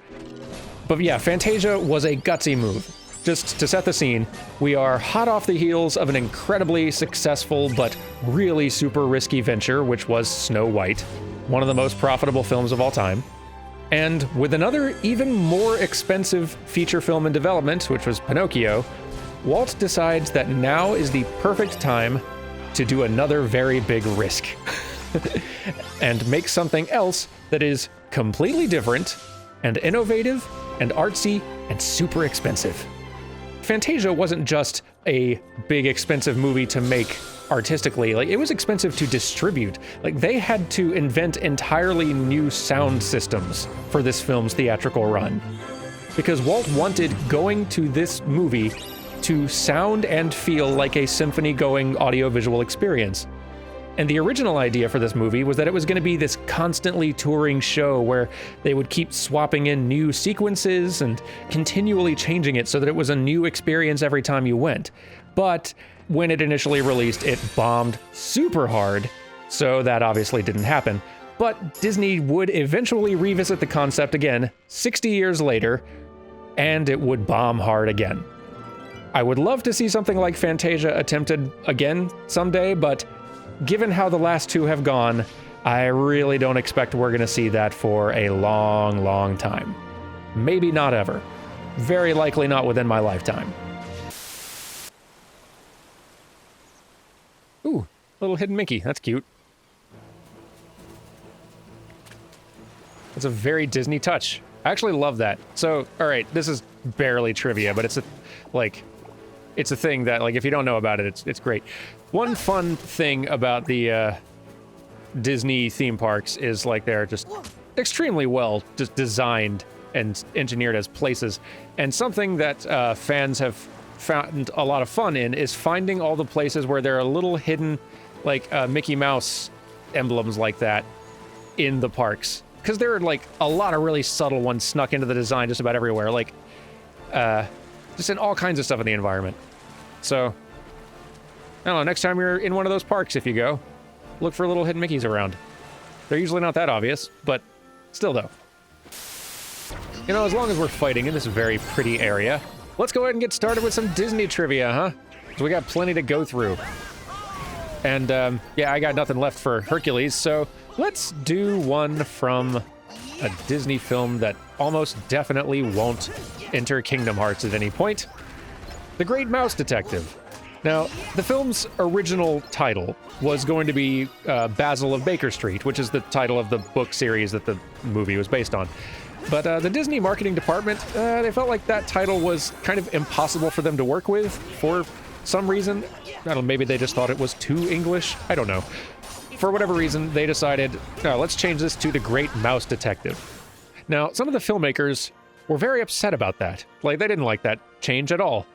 [SPEAKER 5] But yeah, Fantasia was a gutsy move. Just to set the scene, we are hot off the heels of an incredibly successful but really super risky venture, which was Snow White, one of the most profitable films of all time. And with another even more expensive feature film in development, which was Pinocchio, Walt decides that now is the perfect time to do another very big risk and make something else that is completely different and innovative and artsy and super expensive. Fantasia wasn't just a big expensive movie to make artistically, like it was expensive to distribute. Like they had to invent entirely new sound systems for this film's theatrical run. Because Walt wanted going to this movie to sound and feel like a symphony-going audiovisual experience. And the original idea for this movie was that it was going to be this constantly touring show where they would keep swapping in new sequences and continually changing it so that it was a new experience every time you went. But when it initially released, it bombed super hard, so that obviously didn't happen. But Disney would eventually revisit the concept again 60 years later, and it would bomb hard again. I would love to see something like Fantasia attempted again someday, but given how the last two have gone, I really don't expect we're going to see that for a long, long time. Maybe not ever. Very likely not within my lifetime. Ooh, little hidden Mickey. That's cute. It's a very Disney touch. I actually love that. So, all right, this is barely trivia, but it's a thing that, like, if you don't know about it, it's great. One fun thing about the Disney theme parks is, like, they're just extremely well just designed and engineered as places. And something that fans have found a lot of fun in is finding all the places where there are little hidden, like, Mickey Mouse emblems like that in the parks. Because there are, like, a lot of really subtle ones snuck into the design just about everywhere. Like, just in all kinds of stuff in the environment. So, I don't know, next time you're in one of those parks, if you go, look for little hidden Mickeys around. They're usually not that obvious, but still though. You know, as long as we're fighting in this very pretty area, let's go ahead and get started with some Disney trivia, huh? Because we got plenty to go through. And, yeah, I got nothing left for Hercules, so let's do one from a Disney film that almost definitely won't enter Kingdom Hearts at any point. The Great Mouse Detective. Now, the film's original title was going to be Basil of Baker Street, which is the title of the book series that the movie was based on. But the Disney marketing department, they felt like that title was kind of impossible for them to work with for some reason. I don't know, maybe they just thought it was too English. I don't know. For whatever reason, they decided, no, let's change this to The Great Mouse Detective. Now, some of the filmmakers were very upset about that. Like, they didn't like that change at all.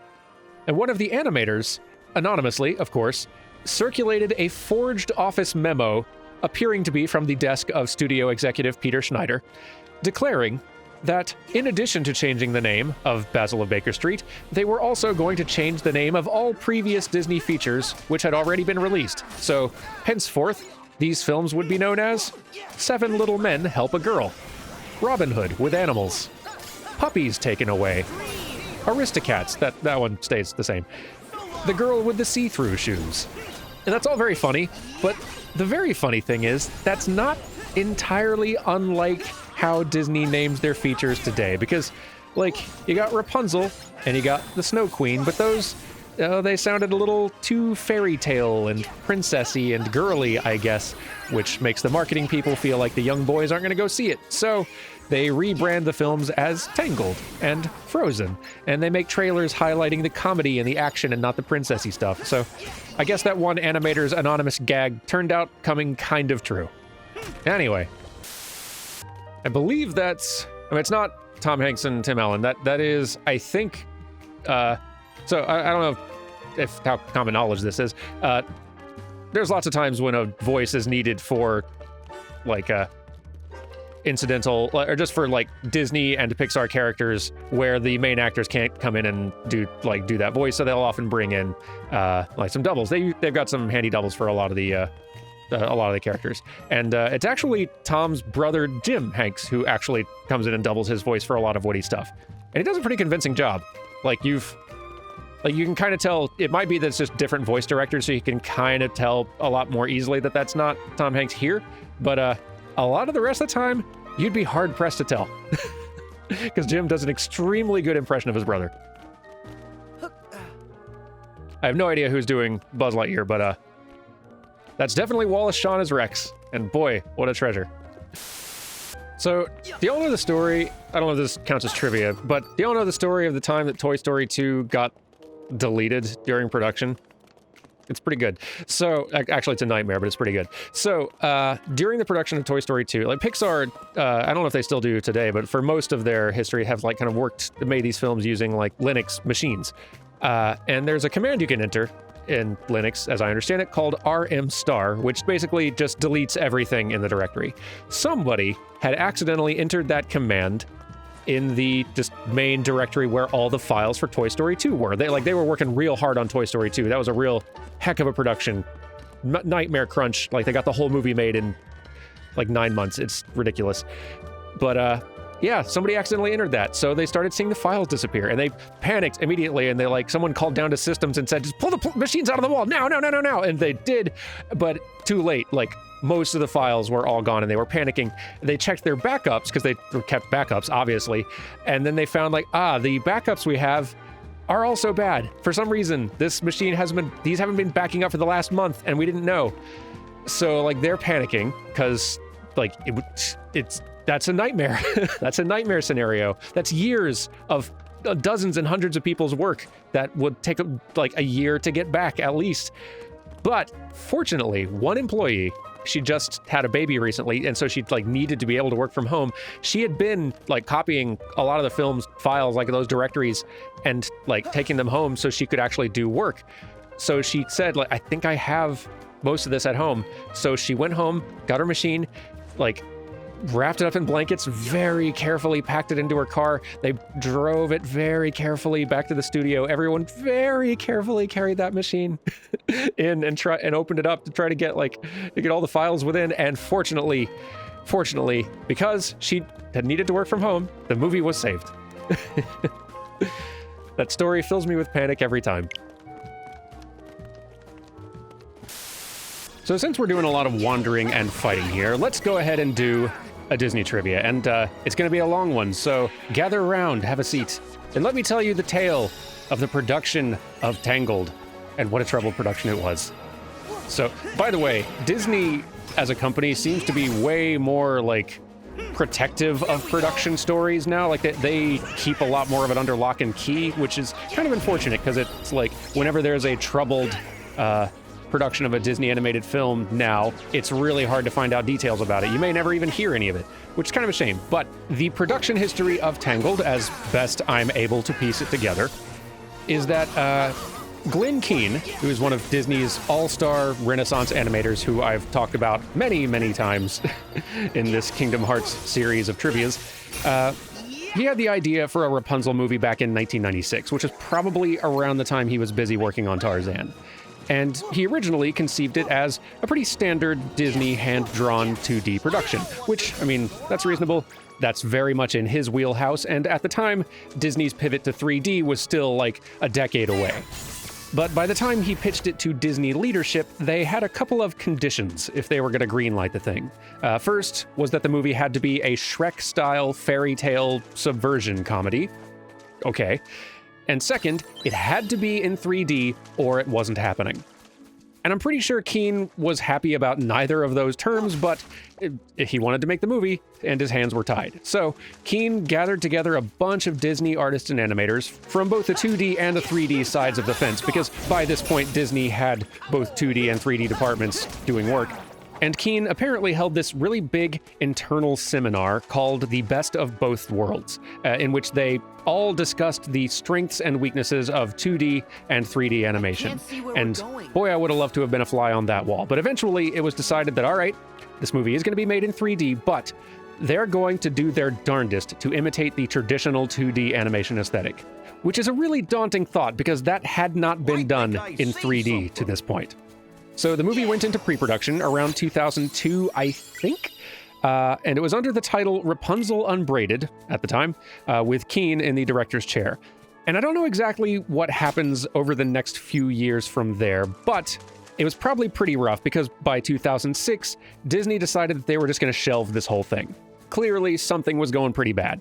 [SPEAKER 5] And one of the animators, anonymously, of course, circulated a forged office memo appearing to be from the desk of studio executive Peter Schneider, declaring that in addition to changing the name of Basil of Baker Street, they were also going to change the name of all previous Disney features which had already been released. So, henceforth, these films would be known as Seven Little Men Help a Girl, Robin Hood with Animals, Puppies Taken Away, Aristocats, that one stays the same, The Girl with the See-Through Shoes. And that's all very funny, but the very funny thing is, that's not entirely unlike how Disney names their features today, because, like, you got Rapunzel and you got the Snow Queen, but those they sounded a little too fairy tale and princessy and girly, I guess, which makes the marketing people feel like the young boys aren't going to go see it. So they rebrand the films as Tangled and Frozen, and they make trailers highlighting the comedy and the action and not the princessy stuff. So I guess that one animator's anonymous gag turned out coming kind of true. Anyway, I believe that's... I mean, it's not Tom Hanks and Tim Allen. That is, I think... so I don't know if how common knowledge this is. There's lots of times when a voice is needed for, like, incidental, or just for, like, Disney and Pixar characters where the main actors can't come in and do that voice, so they'll often bring in, like, some doubles. They've got some handy doubles for a lot of the characters. And it's actually Tom's brother, Jim Hanks, who actually comes in and doubles his voice for a lot of Woody stuff. And he does a pretty convincing job. You can kind of tell, it might be that it's just different voice directors, so you can kind of tell a lot more easily that that's not Tom Hanks here. But a lot of the rest of the time, you'd be hard-pressed to tell. Because Jim does an extremely good impression of his brother. I have no idea who's doing Buzz Lightyear, but that's definitely Wallace Shawn as Rex. And boy, what a treasure. So, do y'all know the story? I don't know if this counts as trivia, but do y'all know the story of the time that Toy Story 2 got deleted during production? It's pretty good. So, actually it's a nightmare, but it's pretty good. So, during the production of Toy Story 2, like Pixar, I don't know if they still do today, but for most of their history have like kind of made these films using like Linux machines. And there's a command you can enter in Linux, as I understand it, called rm*, which basically just deletes everything in the directory. Somebody had accidentally entered that command in the just main directory where all the files for Toy Story 2 were. They were working real hard on Toy Story 2. That was a real heck of a production. Nightmare crunch. Like, they got the whole movie made in like 9 months. It's ridiculous. But yeah, somebody accidentally entered that, so they started seeing the files disappear, and they panicked immediately, and someone called down to systems and said, just pull the machines out of the wall, now, and they did, but too late. Like, most of the files were all gone, and they were panicking. They checked their backups, because they kept backups, obviously, and then they found, the backups we have are also bad. For some reason, this machine these haven't been backing up for the last month, and we didn't know. So, they're panicking, because, that's a nightmare. That's a nightmare scenario. That's years of dozens and hundreds of people's work that would take a year to get back at least. But fortunately, one employee, she just had a baby recently, and so she needed to be able to work from home. She had been copying a lot of the film's files, those directories, and taking them home so she could actually do work. So she said, I think I have most of this at home. So she went home, got her machine, wrapped it up in blankets, very carefully packed it into her car. They drove it very carefully back to the studio. Everyone very carefully carried that machine in and opened it up to try to get all the files within. And fortunately, because she had needed to work from home, the movie was saved. That story fills me with panic every time. So since we're doing a lot of wandering and fighting here, let's go ahead and do a Disney trivia, and it's going to be a long one, so gather around, have a seat, and let me tell you the tale of the production of Tangled, and what a troubled production it was. So, by the way, Disney as a company seems to be way more protective of production stories now. They keep a lot more of it under lock and key, which is kind of unfortunate, because it's whenever there's a troubled production of a Disney animated film now, it's really hard to find out details about it. You may never even hear any of it, which is kind of a shame. But the production history of Tangled, as best I'm able to piece it together, is that Glenn Keane, who is one of Disney's all-star Renaissance animators, who I've talked about many, many times in this Kingdom Hearts series of trivias, he had the idea for a Rapunzel movie back in 1996, which is probably around the time he was busy working on Tarzan. And he originally conceived it as a pretty standard Disney hand-drawn 2D production, which, that's reasonable. That's very much in his wheelhouse, and at the time, Disney's pivot to 3D was still a decade away. But by the time he pitched it to Disney leadership, they had a couple of conditions if they were going to greenlight the thing. First was that the movie had to be a Shrek-style fairy tale subversion comedy. Okay. And second, it had to be in 3D or it wasn't happening. And I'm pretty sure Keane was happy about neither of those terms, but he wanted to make the movie, and his hands were tied. So Keane gathered together a bunch of Disney artists and animators from both the 2D and the 3D sides of the fence, because by this point, Disney had both 2D and 3D departments doing work. And Keane apparently held this really big internal seminar called The Best of Both Worlds, in which they all discussed the strengths and weaknesses of 2D and 3D animation. And boy, I would have loved to have been a fly on that wall. But eventually it was decided that, all right, this movie is going to be made in 3D, but they're going to do their darndest to imitate the traditional 2D animation aesthetic, which is a really daunting thought because that had not been done in 3D to this point. So the movie went into pre-production around 2002, I think, and it was under the title Rapunzel Unbraided at the time, with Keane in the director's chair. And I don't know exactly what happens over the next few years from there, but it was probably pretty rough because by 2006, Disney decided that they were just going to shelve this whole thing. Clearly, something was going pretty bad.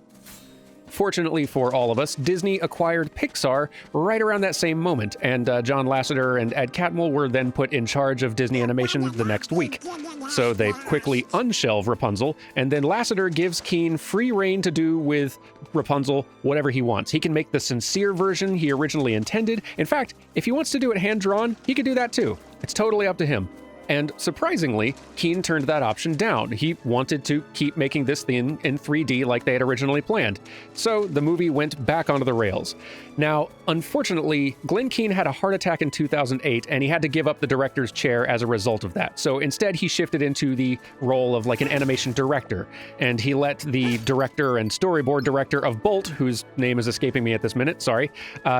[SPEAKER 5] Fortunately for all of us, Disney acquired Pixar right around that same moment, and John Lasseter and Ed Catmull were then put in charge of Disney Animation the next week. So they quickly unshelve Rapunzel, and then Lasseter gives Keane free rein to do with Rapunzel whatever he wants. He can make the sincere version he originally intended. In fact, if he wants to do it hand-drawn, he could do that too. It's totally up to him. And surprisingly, Keane turned that option down. He wanted to keep making this thing in 3D like they had originally planned. So the movie went back onto the rails. Now, unfortunately, Glenn Keane had a heart attack in 2008, and he had to give up the director's chair as a result of that. So instead, he shifted into the role of like an animation director, and he let the director and storyboard director of Bolt, whose name is escaping me at this minute, sorry,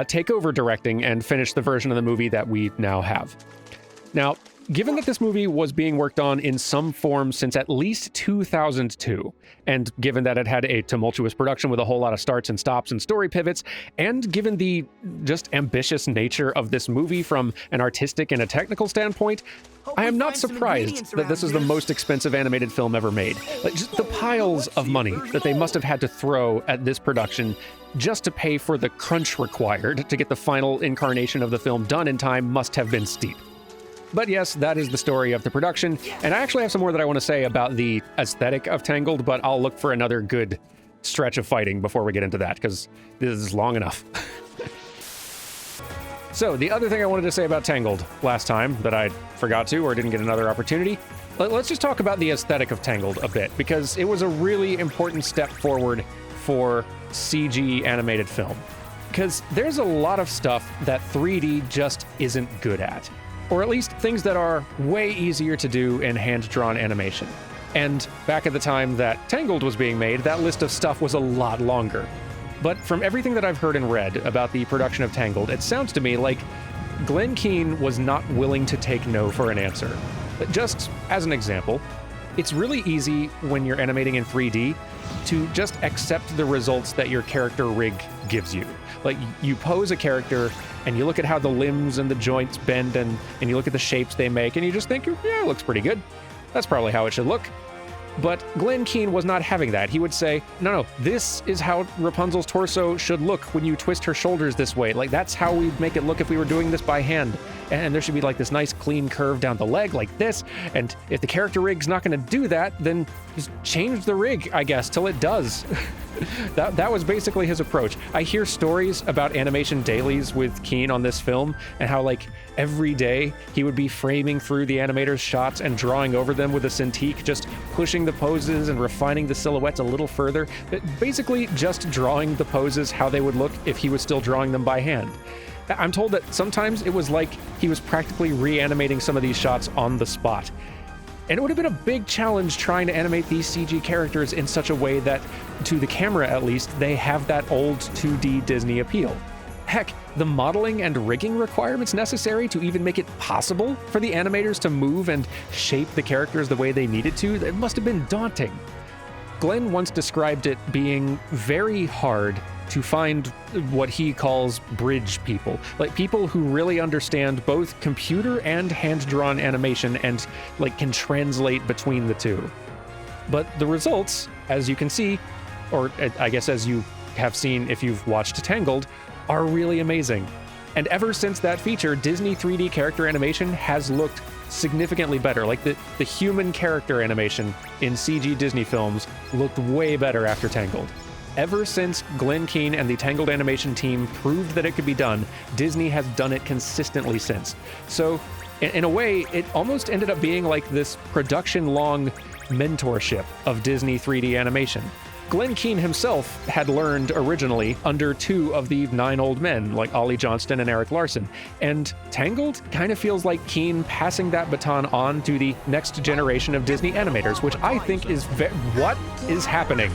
[SPEAKER 5] take over directing and finish the version of the movie that we now have. Now, given that this movie was being worked on in some form since at least 2002, and given that it had a tumultuous production with a whole lot of starts and stops and story pivots, and given the just ambitious nature of this movie from an artistic and a technical standpoint, I am not surprised that this is the most expensive animated film ever made. Like, just the piles of money that they must have had to throw at this production just to pay for the crunch required to get the final incarnation of the film done in time must have been steep. But yes, that is the story of the production, and I actually have some more that I want to say about the aesthetic of Tangled, but I'll look for another good stretch of fighting before we get into that, because this is long enough. So, the other thing I wanted to say about Tangled last time that I forgot to or didn't get another opportunity, let's just talk about the aesthetic of Tangled a bit, because it was a really important step forward for CG animated film. Because there's a lot of stuff that 3D just isn't good at. Or at least things that are way easier to do in hand-drawn animation. And back at the time that Tangled was being made, that list of stuff was a lot longer. But from everything that I've heard and read about the production of Tangled, it sounds to me like Glenn Keane was not willing to take no for an answer. Just as an example, it's really easy when you're animating in 3D to just accept the results that your character rig gives you. Like, you pose a character and you look at how the limbs and the joints bend and you look at the shapes they make and you just think, yeah, it looks pretty good. That's probably how it should look. But Glenn Keane was not having that. He would say, no, this is how Rapunzel's torso should look when you twist her shoulders this way. Like, that's how we'd make it look if we were doing this by hand. And there should be like this nice clean curve down the leg like this. And if the character rig's not going to do that, then just change the rig, I guess, till it does. That was basically his approach. I hear stories about animation dailies with Keane on this film and how, like, every day he would be framing through the animator's shots and drawing over them with a Cintiq, just pushing the poses and refining the silhouettes a little further. Basically just drawing the poses how they would look if he was still drawing them by hand. I'm told that sometimes it was like he was practically reanimating some of these shots on the spot. And it would have been a big challenge trying to animate these CG characters in such a way that, to the camera at least, they have that old 2D Disney appeal. Heck, the modeling and rigging requirements necessary to even make it possible for the animators to move and shape the characters the way they needed to, it must have been daunting. Glenn once described it being very hard to find what he calls bridge people, like people who really understand both computer and hand-drawn animation and like can translate between the two. But the results, as you can see, or I guess as you have seen if you've watched Tangled, are really amazing. And ever since that feature, Disney 3D character animation has looked significantly better. Like the human character animation in CG Disney films looked way better after Tangled. Ever since Glenn Keane and the Tangled animation team proved that it could be done, Disney has done it consistently since. So in a way, it almost ended up being like this production-long mentorship of Disney 3D animation. Glenn Keane himself had learned originally under 2 of the 9 old men, like Ollie Johnston and Eric Larson. And Tangled kind of feels like Keane passing that baton on to the next generation of Disney animators, which I think is what is happening?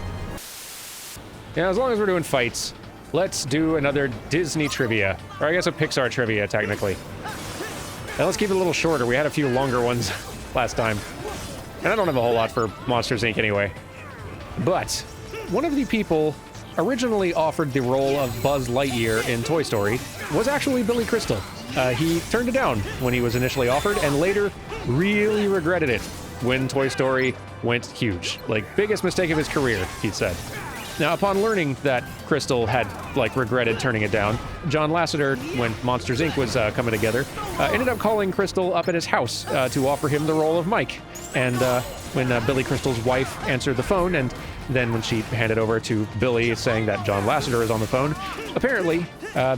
[SPEAKER 5] Yeah, as long as we're doing fights, let's do another Disney trivia. Or I guess a Pixar trivia, technically. And let's keep it a little shorter. We had a few longer ones last time. And I don't have a whole lot for Monsters, Inc. anyway. But one of the people originally offered the role of Buzz Lightyear in Toy Story was actually Billy Crystal. He turned it down when he was initially offered and later really regretted it when Toy Story went huge. Like, biggest mistake of his career, he said. Now, upon learning that Crystal had, regretted turning it down, John Lasseter, when Monsters, Inc. was coming together, ended up calling Crystal up at his house to offer him the role of Mike. And when Billy Crystal's wife answered the phone, and then when she handed over to Billy saying that John Lasseter is on the phone, apparently,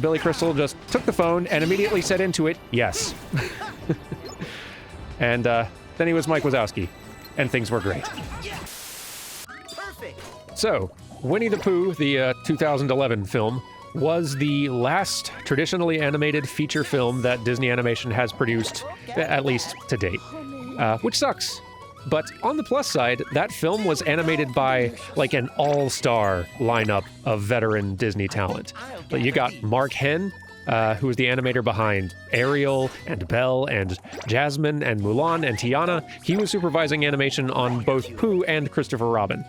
[SPEAKER 5] Billy Crystal just took the phone and immediately said into it, yes. And then he was Mike Wazowski, and things were great. So, Winnie the Pooh, the 2011 film, was the last traditionally animated feature film that Disney Animation has produced, at least to date, which sucks. But on the plus side, that film was animated by, an all-star lineup of veteran Disney talent. You got Mark Henn, who was the animator behind Ariel and Belle and Jasmine and Mulan and Tiana. He was supervising animation on both Pooh and Christopher Robin.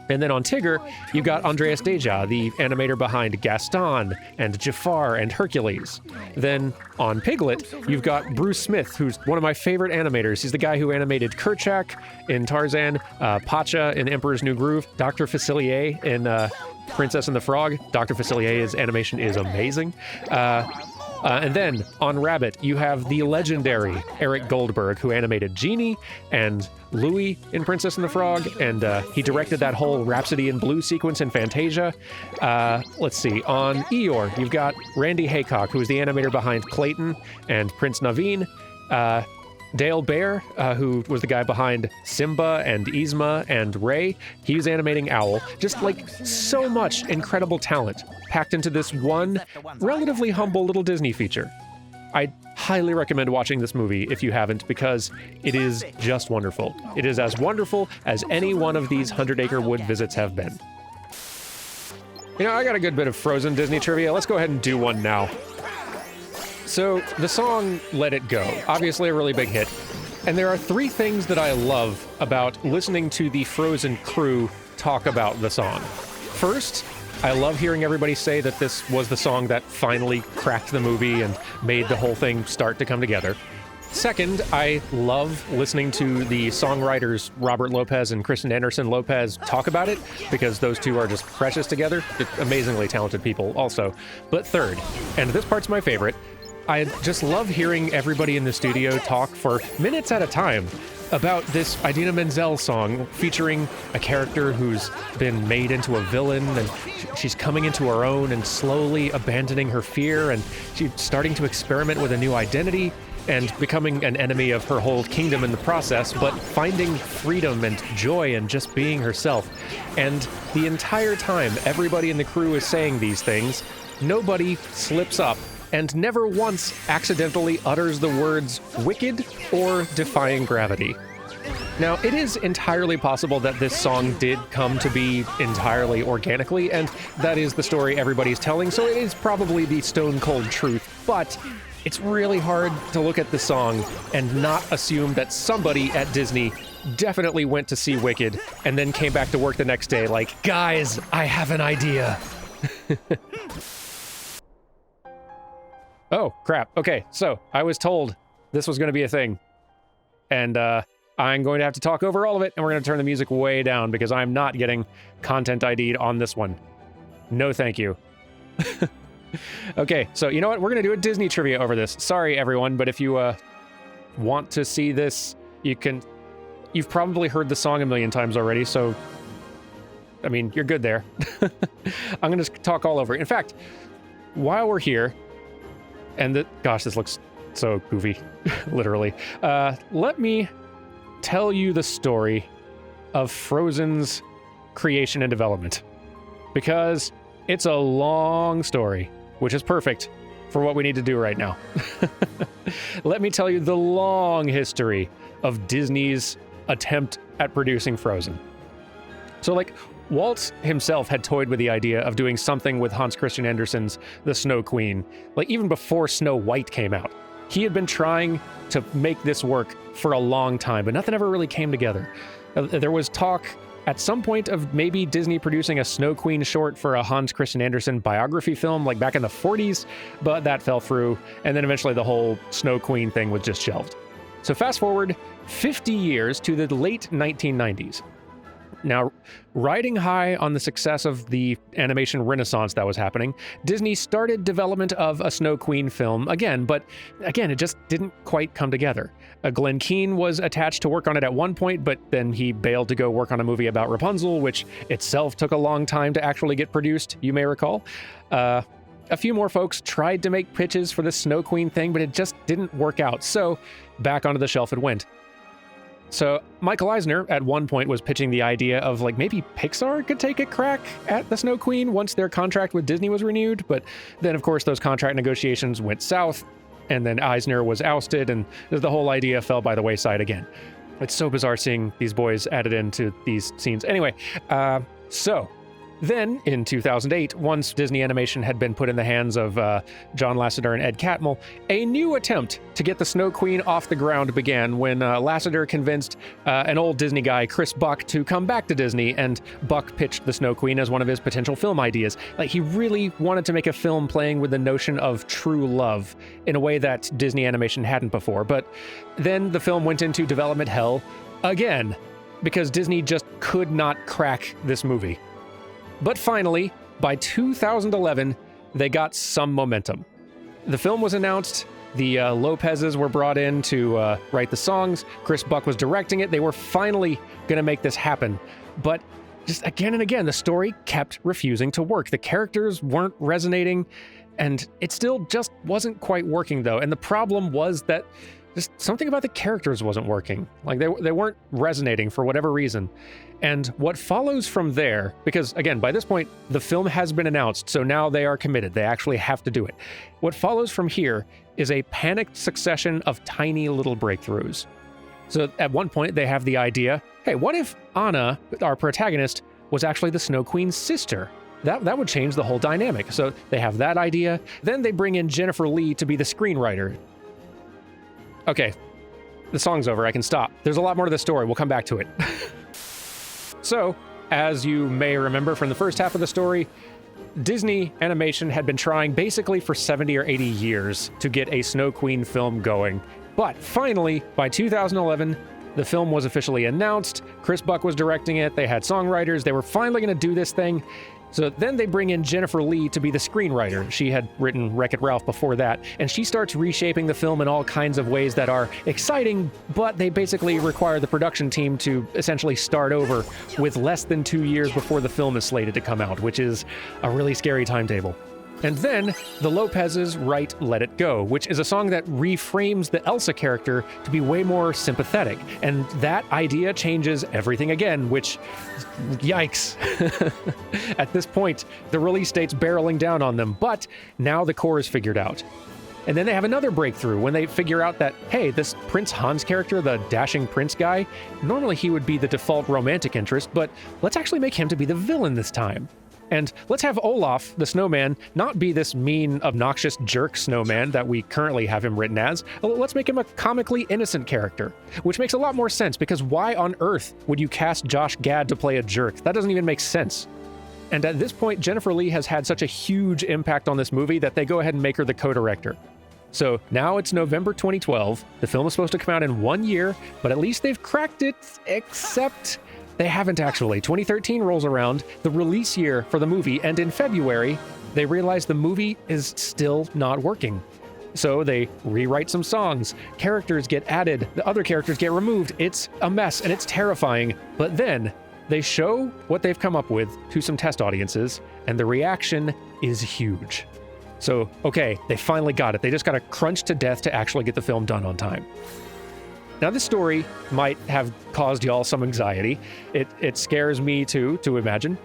[SPEAKER 5] And then on Tigger, you got Andreas Deja, the animator behind Gaston and Jafar and Hercules. Then on Piglet, you've got Bruce Smith, who's one of my favorite animators. He's the guy who animated Kerchak in Tarzan, Pacha in Emperor's New Groove, Dr. Facilier in Princess and the Frog. Dr. Facilier's animation is amazing. And then, on Rabbit, you have the legendary Eric Goldberg, who animated Genie and Louie in Princess and the Frog, and he directed that whole Rhapsody in Blue sequence in Fantasia. Let's see, on Eeyore, you've got Randy Haycock, who is the animator behind Clayton and Prince Naveen. Dale Bear, who was the guy behind Simba and Yzma and Ray, he was animating Owl. Just so much incredible talent packed into this one relatively humble little Disney feature. I highly recommend watching this movie if you haven't, because it is just wonderful. It is as wonderful as any one of these 100 Acre Wood visits have been. I got a good bit of Frozen Disney trivia. Let's go ahead and do one now. So, the song Let It Go, obviously a really big hit, and there are 3 things that I love about listening to the Frozen crew talk about the song. First, I love hearing everybody say that this was the song that finally cracked the movie and made the whole thing start to come together. Second, I love listening to the songwriters Robert Lopez and Kristen Anderson Lopez talk about it, because those two are just precious together. They're amazingly talented people also. But third, and this part's my favorite, I just love hearing everybody in the studio talk for minutes at a time about this Idina Menzel song featuring a character who's been made into a villain, and she's coming into her own and slowly abandoning her fear, and she's starting to experiment with a new identity and becoming an enemy of her whole kingdom in the process, but finding freedom and joy in just being herself. And the entire time everybody in the crew is saying these things, nobody slips up and never once accidentally utters the words wicked or defying gravity. Now, it is entirely possible that this song did come to be entirely organically, and that is the story everybody's telling, so it is probably the stone cold truth, but it's really hard to look at the song and not assume that somebody at Disney definitely went to see Wicked and then came back to work the next day like, guys, I have an idea. Oh, crap. Okay, so I was told this was going to be a thing. And I'm going to have to talk over all of it, and we're going to turn the music way down because I'm not getting content ID'd on this one. No, thank you. Okay, so you know what? We're going to do a Disney trivia over this. Sorry, everyone, but if you want to see this, you can... You've probably heard the song a million times already, so... I mean, you're good there. I'm going to talk all over. In fact, while we're here, and gosh, this looks so goofy, literally. Let me tell you the story of Frozen's creation and development, because it's a long story, which is perfect for what we need to do right now. Let me tell you the long history of Disney's attempt at producing Frozen. So, like, Walt himself had toyed with the idea of doing something with Hans Christian Andersen's The Snow Queen, like even before Snow White came out. He had been trying to make this work for a long time, but nothing ever really came together. There was talk at some point of maybe Disney producing a Snow Queen short for a Hans Christian Andersen biography film, like back in the 40s, but that fell through, and then eventually the whole Snow Queen thing was just shelved. So fast forward 50 years to the late 1990s. Now, riding high on the success of the animation renaissance that was happening, Disney started development of a Snow Queen film again, but again, it just didn't quite come together. Glenn Keane was attached to work on it at one point, but then he bailed to go work on a movie about Rapunzel, which itself took a long time to actually get produced, you may recall. A few more folks tried to make pitches for this Snow Queen thing, but it just didn't work out, so back onto the shelf it went. So Michael Eisner at one point was pitching the idea of like maybe Pixar could take a crack at the Snow Queen once their contract with Disney was renewed, but then of course those contract negotiations went south, and then Eisner was ousted, and the whole idea fell by the wayside again. It's so bizarre seeing these boys added into these scenes. Anyway, so then, in 2008, once Disney Animation had been put in the hands of John Lasseter and Ed Catmull, a new attempt to get the Snow Queen off the ground began when Lasseter convinced an old Disney guy, Chris Buck, to come back to Disney, and Buck pitched the Snow Queen as one of his potential film ideas. Like, he really wanted to make a film playing with the notion of true love in a way that Disney Animation hadn't before. But then the film went into development hell again, because Disney just could not crack this movie. But finally, by 2011, they got some momentum. The film was announced, the Lopez's were brought in to write the songs, Chris Buck was directing it, they were finally going to make this happen. But just again and again, the story kept refusing to work. The characters weren't resonating, and it still just wasn't quite working though. And the problem was that just something about the characters wasn't working. Like they weren't resonating for whatever reason. And what follows from there, because again, by this point, the film has been announced, so now they are committed. They actually have to do it. What follows from here is a panicked succession of tiny little breakthroughs. So at one point, they have the idea, hey, what if Anna, our protagonist, was actually the Snow Queen's sister? That would change the whole dynamic. So they have that idea. Then they bring in Jennifer Lee to be the screenwriter. Okay, the song's over. I can stop. There's a lot more to the story. We'll come back to it. So, as you may remember from the first half of the story, Disney Animation had been trying basically for 70 or 80 years to get a Snow Queen film going. But finally, by 2011, the film was officially announced. Chris Buck was directing it. They had songwriters. They were finally going to do this thing. So then they bring in Jennifer Lee to be the screenwriter. She had written Wreck-It Ralph before that, and she starts reshaping the film in all kinds of ways that are exciting, but they basically require the production team to essentially start over with less than 2 years before the film is slated to come out, which is a really scary timetable. And then the Lopez's write Let It Go, which is a song that reframes the Elsa character to be way more sympathetic. And that idea changes everything again, which, yikes. At this point, the release date's barreling down on them, but now the core is figured out. And then they have another breakthrough when they figure out that, hey, this Prince Hans character, the dashing prince guy, normally he would be the default romantic interest, but let's actually make him to be the villain this time. And let's have Olaf, the snowman, not be this mean, obnoxious jerk snowman that we currently have him written as. Let's make him a comically innocent character, which makes a lot more sense, because why on earth would you cast Josh Gad to play a jerk? That doesn't even make sense. And at this point, Jennifer Lee has had such a huge impact on this movie that they go ahead and make her the co-director. So now it's November 2012. The film is supposed to come out in 1 year, but at least they've cracked it, except they haven't actually. 2013 rolls around, the release year for the movie, and in February, they realize the movie is still not working. So they rewrite some songs, characters get added, the other characters get removed. It's a mess and it's terrifying. But then they show what they've come up with to some test audiences, and the reaction is huge. So, okay, they finally got it. They just got to crunch to death to actually get the film done on time. Now, this story might have caused y'all some anxiety. It scares me too, to imagine.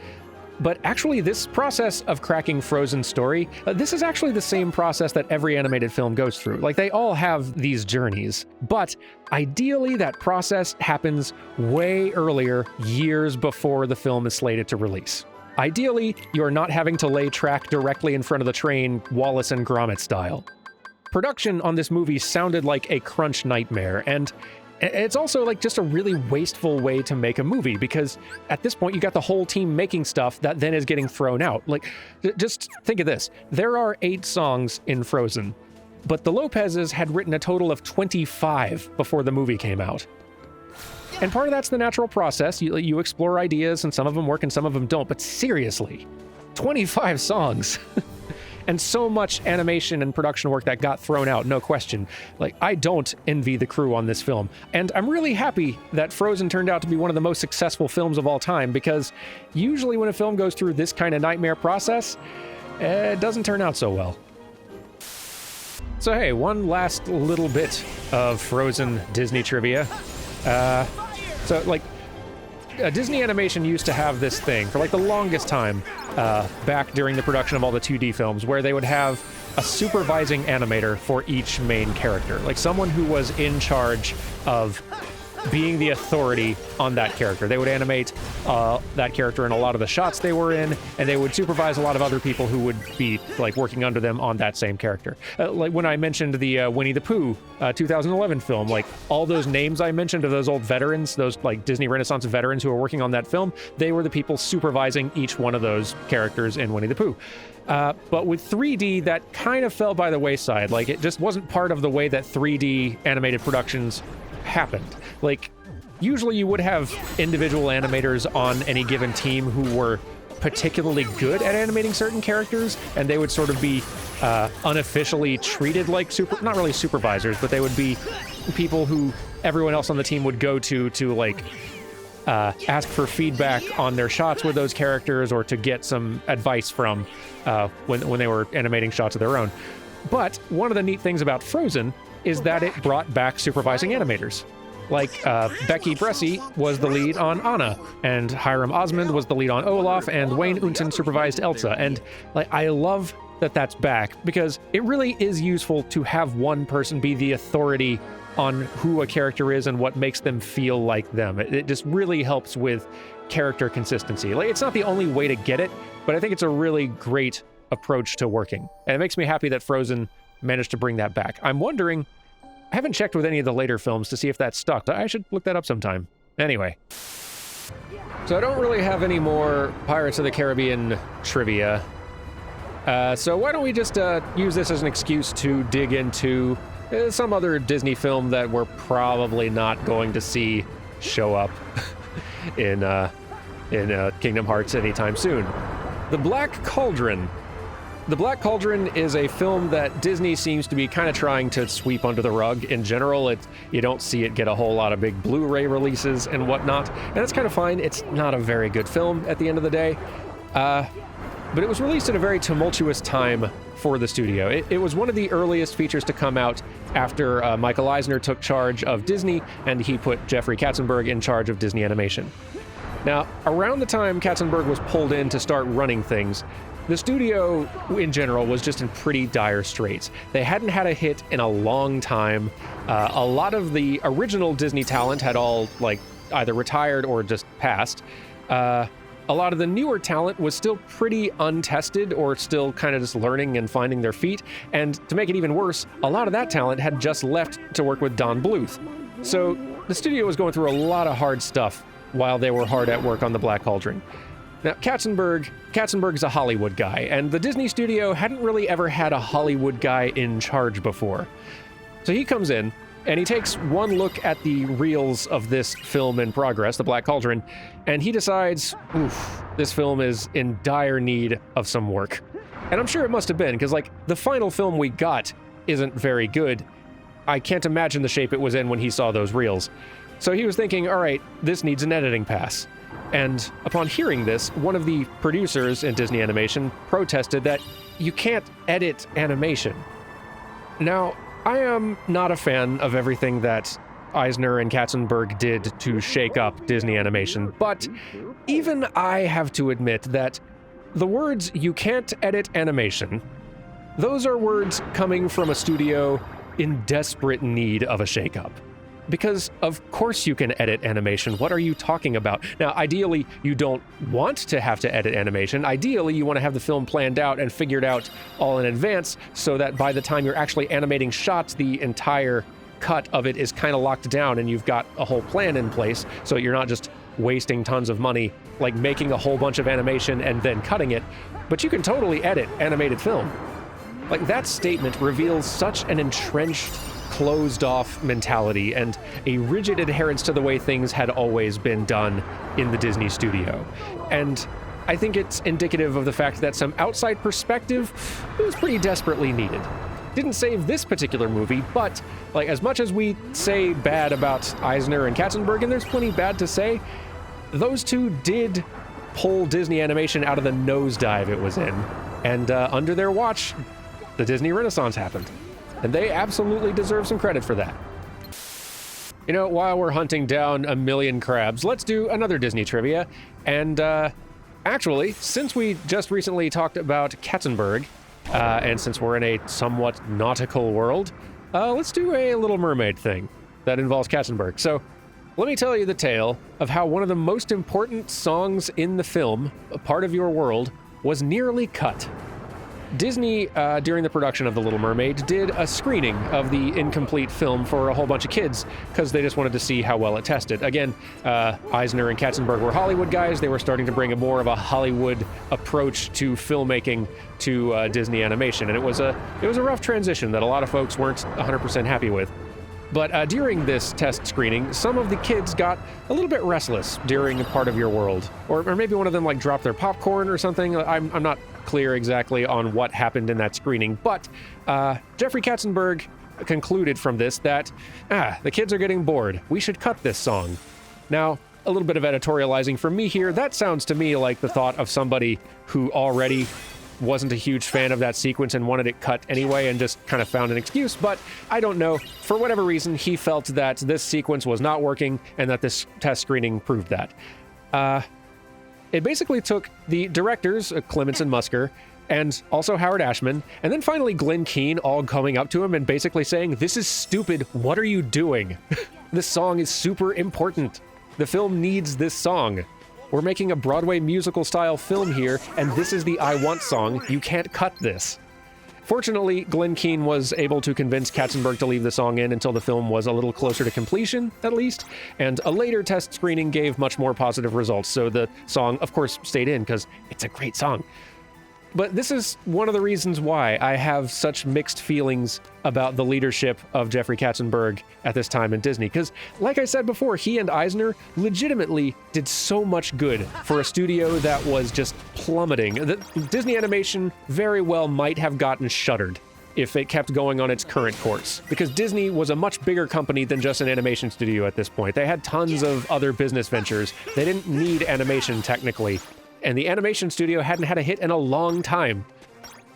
[SPEAKER 5] But actually, this process of cracking Frozen's story, this is actually the same process that every animated film goes through. Like, they all have these journeys. But ideally, that process happens way earlier, years before the film is slated to release. Ideally, you're not having to lay track directly in front of the train, Wallace and Gromit style. Production on this movie sounded like a crunch nightmare, and it's also like just a really wasteful way to make a movie, because at this point you got the whole team making stuff that then is getting thrown out. Like, just think of this. There are 8 songs in Frozen, but the Lopez's had written a total of 25 before the movie came out. And part of that's the natural process. You explore ideas, and some of them work and some of them don't. But seriously, 25 songs. And so much animation and production work that got thrown out, no question. Like, I don't envy the crew on this film. And I'm really happy that Frozen turned out to be one of the most successful films of all time, because usually when a film goes through this kind of nightmare process, it doesn't turn out so well. So hey, one last little bit of Frozen Disney trivia. Disney Animation used to have this thing for like the longest time back during the production of all the 2D films, where they would have a supervising animator for each main character, like someone who was in charge of being the authority on that character. They would animate that character in a lot of the shots they were in, and they would supervise a lot of other people who would be like working under them on that same character. Like when I mentioned the Winnie the Pooh 2011 film, like all those names I mentioned of those old veterans, those like Disney Renaissance veterans who were working on that film, they were the people supervising each one of those characters in Winnie the Pooh. But with 3D, that kind of fell by the wayside. Like, it just wasn't part of the way that 3D animated productions happened. Like, usually you would have individual animators on any given team who were particularly good at animating certain characters, and they would sort of be unofficially treated like not really supervisors, but they would be people who everyone else on the team would go to like ask for feedback on their shots with those characters, or to get some advice from when they were animating shots of their own. But one of the neat things about Frozen is that it brought back supervising animators. Like, Becky Bressie was the lead on Anna, and Hiram Osmond was the lead on Olaf, and Wayne Unton supervised Elsa. And like, I love that that's back, because it really is useful to have one person be the authority on who a character is and what makes them feel like them. It just really helps with character consistency. Like, it's not the only way to get it, but I think it's a really great approach to working. And it makes me happy that Frozen managed to bring that back. I'm wondering, I haven't checked with any of the later films to see if that stuck. I should look that up sometime. Anyway. So I don't really have any more Pirates of the Caribbean trivia. So why don't we just use this as an excuse to dig into some other Disney film that we're probably not going to see show up in Kingdom Hearts anytime soon. The Black Cauldron. The Black Cauldron is a film that Disney seems to be kind of trying to sweep under the rug. In general, you don't see it get a whole lot of big Blu-ray releases and whatnot, and that's kind of fine. It's not a very good film at the end of the day, but it was released at a very tumultuous time for the studio. It was one of the earliest features to come out after Michael Eisner took charge of Disney, and he put Jeffrey Katzenberg in charge of Disney Animation. Now, around the time Katzenberg was pulled in to start running things, the studio, in general, was just in pretty dire straits. They hadn't had a hit in a long time. A lot of the original Disney talent had all, like, either retired or just passed. A lot of the newer talent was still pretty untested, or still kind of just learning and finding their feet. And to make it even worse, a lot of that talent had just left to work with Don Bluth. So the studio was going through a lot of hard stuff while they were hard at work on the Black Cauldron. Now, Katzenberg's a Hollywood guy, and the Disney studio hadn't really ever had a Hollywood guy in charge before. So he comes in, and he takes one look at the reels of this film in progress, The Black Cauldron, and he decides, this film is in dire need of some work. And I'm sure it must have been, because like the final film we got isn't very good. I can't imagine the shape it was in when he saw those reels. So he was thinking, all right, this needs an editing pass. And upon hearing this, one of the producers in Disney Animation protested that you can't edit animation. Now, I am not a fan of everything that Eisner and Katzenberg did to shake up Disney Animation, but even I have to admit that the words "you can't edit animation," those are words coming from a studio in desperate need of a shakeup. Because of course you can edit animation. What are you talking about? Now, ideally, you don't want to have to edit animation. Ideally, you want to have the film planned out and figured out all in advance so that by the time you're actually animating shots, the entire cut of it is kind of locked down and you've got a whole plan in place so you're not just wasting tons of money, like making a whole bunch of animation and then cutting it. But you can totally edit animated film. Like, that statement reveals such an entrenched, closed-off mentality and a rigid adherence to the way things had always been done in the Disney studio. And I think it's indicative of the fact that some outside perspective was pretty desperately needed. Didn't save this particular movie, but like, as much as we say bad about Eisner and Katzenberg, and there's plenty bad to say, those two did pull Disney Animation out of the nosedive it was in. And under their watch, the Disney Renaissance happened. And they absolutely deserve some credit for that. You know, while we're hunting down a million crabs, let's do another Disney trivia. And actually, since we just recently talked about Katzenberg, and since we're in a somewhat nautical world, let's do a Little Mermaid thing that involves Katzenberg. So let me tell you the tale of how one of the most important songs in the film, A Part of Your World, was nearly cut. Disney, during the production of The Little Mermaid, did a screening of the incomplete film for a whole bunch of kids because they just wanted to see how well it tested. Again, Eisner and Katzenberg were Hollywood guys. They were starting to bring a more of a Hollywood approach to filmmaking to Disney animation, and it was a rough transition that a lot of folks weren't 100% happy with. But during this test screening, some of the kids got a little bit restless during A Part of Your World. Or maybe one of them like dropped their popcorn or something. I'm not clear exactly on what happened in that screening, but Jeffrey Katzenberg concluded from this that, the kids are getting bored. We should cut this song. Now, a little bit of editorializing from me here. That sounds to me like the thought of somebody who already wasn't a huge fan of that sequence and wanted it cut anyway and just kind of found an excuse, but I don't know. For whatever reason, he felt that this sequence was not working and that this test screening proved that. It basically took the directors, Clements and Musker, and also Howard Ashman, and then finally Glenn Keane all coming up to him and basically saying, "This is stupid, what are you doing? This song is super important. The film needs this song. We're making a Broadway musical-style film here, and this is the I Want song. You can't cut this." Fortunately, Glenn Keane was able to convince Katzenberg to leave the song in until the film was a little closer to completion, at least, and a later test screening gave much more positive results, so the song, of course, stayed in, because it's a great song. But this is one of the reasons why I have such mixed feelings about the leadership of Jeffrey Katzenberg at this time in Disney. Because, like I said before, he and Eisner legitimately did so much good for a studio that was just plummeting. The Disney Animation very well might have gotten shuttered if it kept going on its current course. Because Disney was a much bigger company than just an animation studio at this point. They had tons of other business ventures. They didn't need animation, technically. And the animation studio hadn't had a hit in a long time.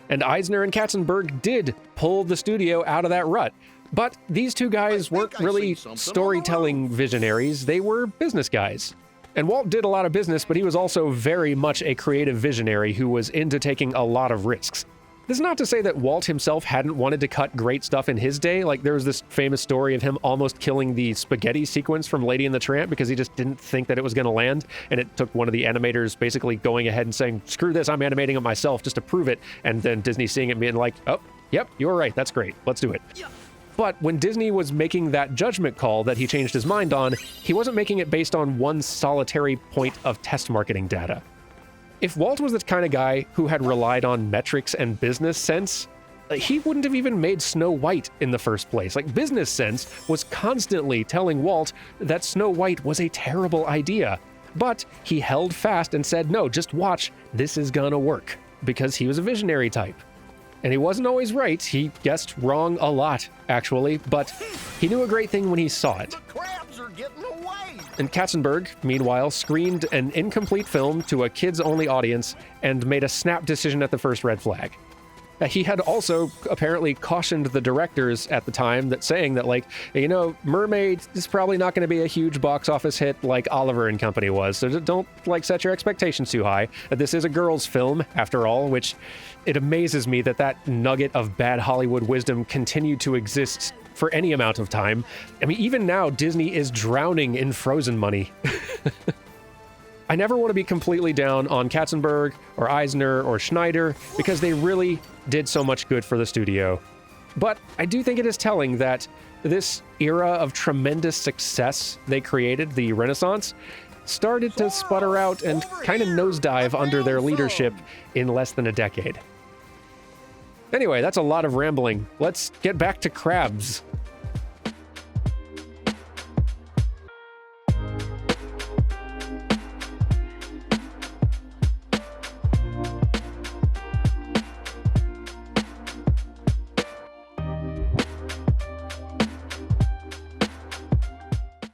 [SPEAKER 5] And Eisner and Katzenberg did pull the studio out of that rut. But these two guys weren't really storytelling visionaries, they were business guys. And Walt did a lot of business, but he was also very much a creative visionary who was into taking a lot of risks. This is not to say that Walt himself hadn't wanted to cut great stuff in his day. Like, there was this famous story of him almost killing the spaghetti sequence from Lady and the Tramp because he just didn't think that it was going to land. And it took one of the animators basically going ahead and saying, "Screw this, I'm animating it myself just to prove it." And then Disney seeing it and being like, "Oh, yep, you're right, that's great, let's do it." But when Disney was making that judgment call that he changed his mind on, he wasn't making it based on one solitary point of test marketing data. If Walt was the kind of guy who had relied on metrics and business sense, he wouldn't have even made Snow White in the first place. Like, business sense was constantly telling Walt that Snow White was a terrible idea. But he held fast and said, "No, just watch, this is gonna work."
[SPEAKER 1] because he was a visionary type. And he wasn't always right. He guessed wrong a lot, actually, but he knew a great thing when he saw it.
[SPEAKER 6] The crabs are getting away.
[SPEAKER 1] And Katzenberg, meanwhile, screened an incomplete film to a kids-only audience and made a snap decision at the first red flag. He had also apparently cautioned the directors at the time that saying that, like, you know, Mermaid is probably not going to be a huge box office hit like Oliver and Company was. So don't, like, set your expectations too high. This is a girls' film, after all, which it amazes me that that nugget of bad Hollywood wisdom continued to exist for any amount of time. I mean, even now, Disney is drowning in Frozen money. I never want to be completely down on Katzenberg or Eisner or Schneider because they really did so much good for the studio. But I do think it is telling that this era of tremendous success they created, the Renaissance, started to sputter out and kind of nosedive under their leadership in less than a decade. Anyway, that's a lot of rambling. Let's get back to crabs.